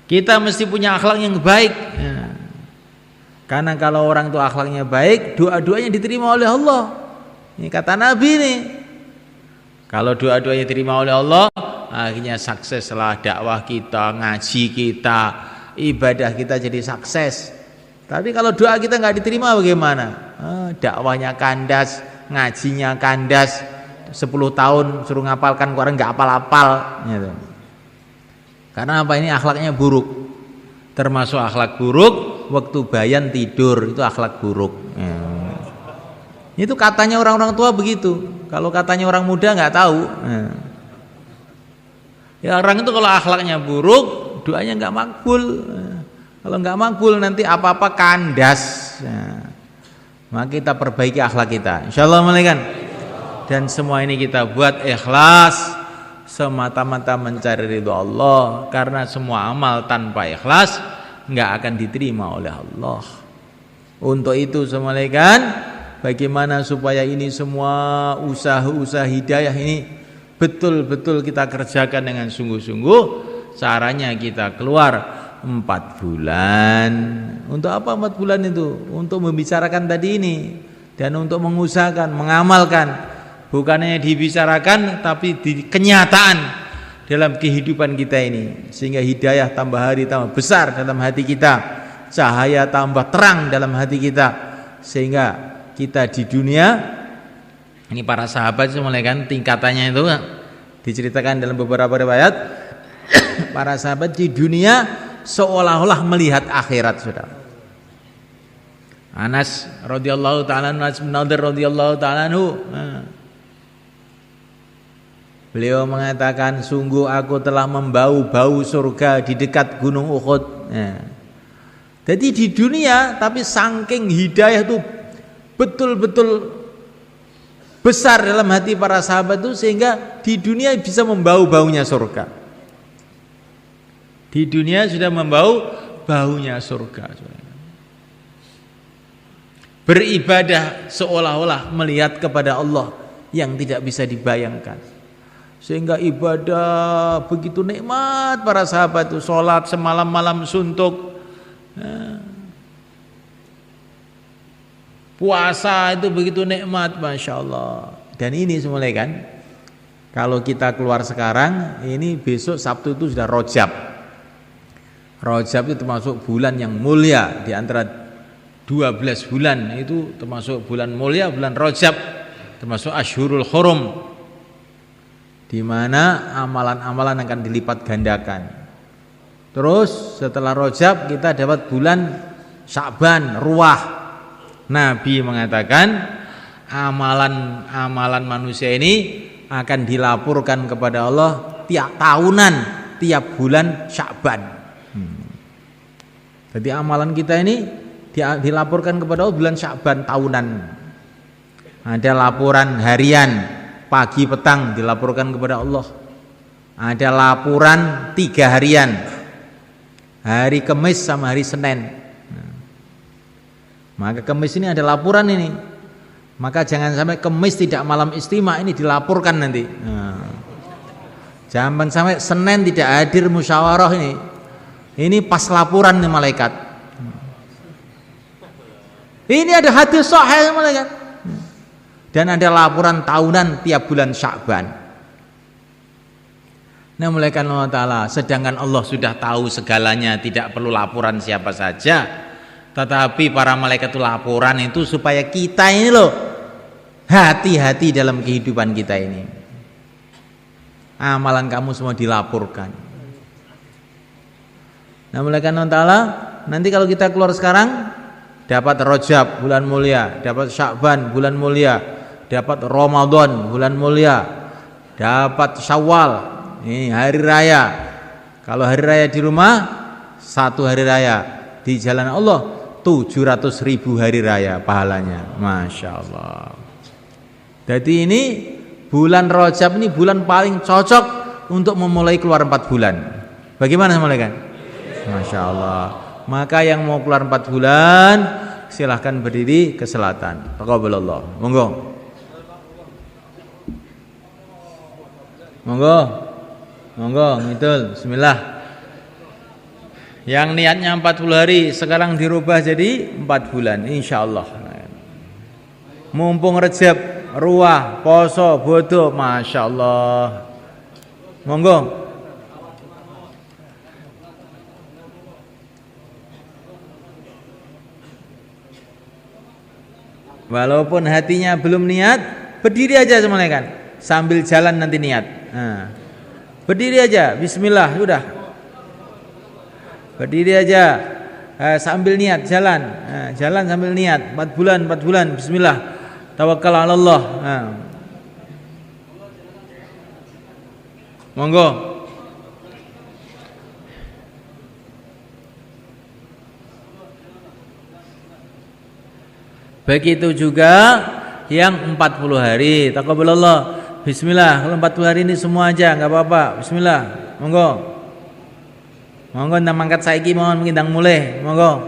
Kita mesti punya akhlak yang baik. Ya. Karena kalau orang itu akhlaknya baik, doa-doanya diterima oleh Allah. Ini kata Nabi nih. Kalau doa-doanya diterima oleh Allah, akhirnya sukseslah dakwah kita, ngaji kita, ibadah kita jadi sukses. Tapi kalau doa kita nggak diterima bagaimana? Dakwahnya kandas, ngajinya kandas, 10 tahun suruh ngapalkan Quran nggak apal-apal. Gitu. Karena apa? Ini akhlaknya buruk. Termasuk akhlak buruk waktu bayan tidur, itu akhlak buruk. Itu katanya orang-orang tua begitu. Kalau katanya orang muda nggak tahu. Ya orang itu kalau akhlaknya buruk, doanya nggak makbul. Kalau nggak makbul nanti apa-apa kandas. Maka kita perbaiki akhlak kita. Insyaallah malaikat. Dan semua ini kita buat ikhlas, semata-mata mencari ridho Allah. Karena semua amal tanpa ikhlas nggak akan diterima oleh Allah. Untuk itu malaikat, bagaimana supaya ini semua usaha-usaha hidayah ini betul-betul kita kerjakan dengan sungguh-sungguh. Caranya kita keluar 4 bulan. Untuk apa 4 bulan itu? Untuk membicarakan tadi ini dan untuk mengusahakan, mengamalkan. Bukan hanya dibicarakan tapi di kenyataan dalam kehidupan kita ini, sehingga hidayah tambah hari tambah besar dalam hati kita, cahaya tambah terang dalam hati kita, sehingga kita di dunia ini para sahabat mulai kan tingkatannya itu diceritakan dalam beberapa riwayat. Para sahabat di dunia seolah-olah melihat akhirat, saudara. Anas radhiyallahu ta'ala anhu, Anas bin Nadir radhiyallahu ta'ala anhu, beliau mengatakan, sungguh aku telah membau bau surga di dekat gunung Uhud. Jadi di dunia, tapi saking hidayah itu betul-betul besar dalam hati para sahabat itu, sehingga di dunia bisa membau baunya surga. Di dunia sudah membau baunya surga. Beribadah seolah-olah melihat kepada Allah yang tidak bisa dibayangkan, sehingga ibadah begitu nikmat para sahabat itu, sholat semalam-malam suntuk, puasa itu begitu nikmat, Masya Allah. Dan ini semuanya kan, kalau kita keluar sekarang, ini besok Sabtu itu sudah Rajab. Rajab itu termasuk bulan yang mulia, di antara 12 bulan itu termasuk bulan mulia, bulan Rajab, termasuk Ashhurul Hurum, di mana amalan-amalan akan dilipat gandakan. Terus setelah Rajab kita dapat bulan Sya'ban, Ruah. Nabi mengatakan amalan-amalan manusia ini akan dilaporkan kepada Allah tiap tahunan, tiap bulan Sya'ban. Jadi amalan kita ini dilaporkan kepada Allah bulan Sya'ban tahunan. Ada laporan harian, pagi petang dilaporkan kepada Allah. Ada laporan 3 harian, hari Kamis sama hari Senin. Maka Kamis ini ada laporan ini. Maka jangan sampai Kamis tidak malam istima, ini dilaporkan nanti. Jangan sampai Senin tidak hadir musyawarah ini. Ini pas laporan nih malaikat. Ini ada hadis sahih malaikat. Dan ada laporan tahunan tiap bulan Sya'ban. Nah, malaikat Allah Ta'ala, sedangkan Allah sudah tahu segalanya, tidak perlu laporan siapa saja. Tetapi para malaikat itu laporan itu supaya kita ini loh hati-hati dalam kehidupan kita ini. Amalan kamu semua dilaporkan. Nah, malaikat Allah Ta'ala, nanti kalau kita keluar sekarang, dapat Rajab bulan mulia, dapat Sya'ban bulan mulia, dapat Ramadan bulan mulia, dapat Syawal ini hari raya. Kalau hari raya di rumah, 1 hari raya, di jalan Allah 700.000 hari raya pahalanya, Masya Allah. Jadi ini bulan Rajab ini bulan paling cocok untuk memulai keluar 4 bulan. Bagaimana malaikat? Masya Allah. Maka yang mau keluar 4 bulan silahkan berdiri ke selatan. Taqabbalallah. Monggo. Monggo. Monggo ngidul. Bismillah. Yang niatnya 40 hari sekarang dirubah jadi 4 bulan insyaallah. Mumpung Rajab, Ruah, poso, bodo, Masya Allah. Monggo. Walaupun hatinya belum niat, berdiri aja semuanya kan, sambil jalan nanti niat. Berdiri aja, Bismillah, sudah. Berdiri aja, sambil niat, jalan, jalan sambil niat. 4 bulan, Bismillah, tawakkal ala Allah. Monggo. Begitu juga yang 40 hari, taqabbalallah. Bismillah, kalau 40 hari ini semua aja enggak apa-apa. Bismillah. Monggo. Monggo ndang mangkat saiki mohon ngindang mulih. Monggo.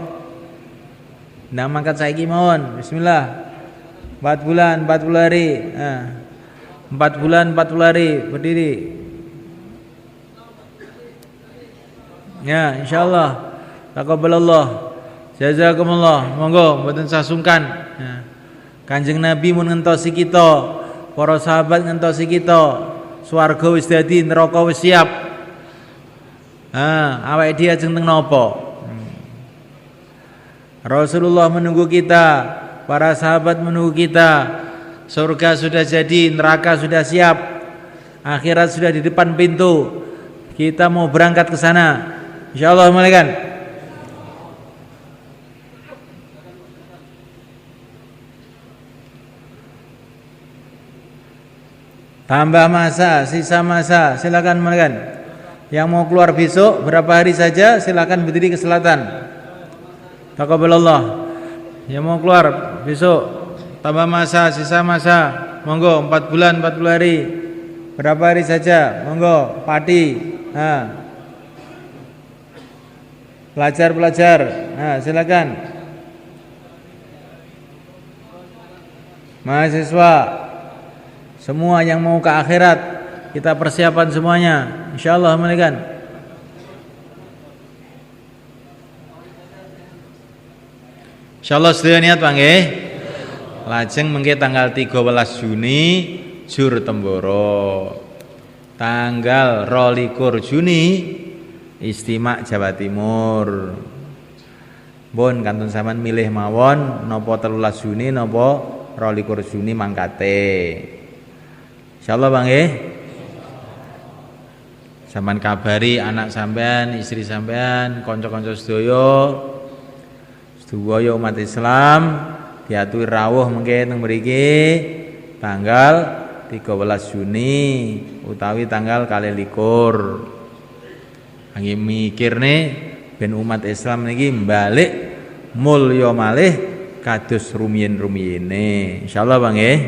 Ndang mangkat saiki mohon. Bismillah. 4 bulan, 40 hari. 4 bulan, 40 hari berdiri. Ya, insyaallah. Taqabbalallah. Jazakumullah. Monggo mboten sasungkan. Kanjeng Nabi mun ngentosi kita, para sahabat ngentosi kita, swarga wis dadi, neraka wis siap. Awake dhewe ajeng teng napa? Rasulullah menunggu kita, para sahabat menunggu kita. Surga sudah jadi, neraka sudah siap. Akhirat sudah di depan pintu. Kita mau berangkat ke sana. Insyaallah malaikat. Tambah masa, sisa masa, silakan malaikat. Yang mau keluar besok berapa hari saja silakan berdiri ke selatan. Taqabbalallah. Yang mau keluar besok tambah masa, sisa masa, monggo 4 bulan 40 hari. Berapa hari saja, monggo pati. Nah. Pelajar, nah silakan. Mahasiswa, semua yang mau ke akhirat, kita persiapan semuanya, insyaallah malikan. Insyaallah sedaya niat Pak nggih. Lajeng mengke tanggal 13 Juni Jur Temboro. Tanggal 22 Juni Istimak Jawa Timur. Bon kantun sampean milih mawon napa 13 Juni napa 22 Juni mangkate. Insyaallah Bang nggih. Sampeyan kabari anak sampean, istri sampean, kanca-kanca sedaya umat Islam diaturi rawuh mengke teng mriki tanggal 13 Juni utawi tanggal 21. Angge mikirne ben umat Islam niki balik mulya malih kados rumiyin-rumiyine. Insyaallah Bang nggih.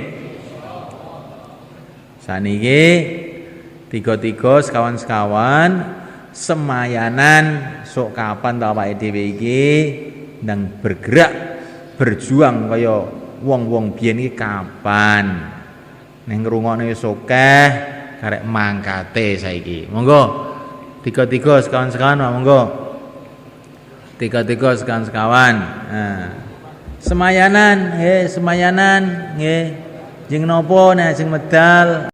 Saniki tiga-tiga sekawan-sekawan semayanan sok kapan ta awake dhewe iki ndang bergerak berjuang kaya wong-wong biyen iki kapan. Ning ngrungokne wis akeh karek mangkate saiki. Monggo tiga-tiga sekawan-sekawan monggo. Tiga-tiga sekawan-sekawan. Nah. Semayanan nggih, semayanan nggih. Jeng napa nek ajeng medal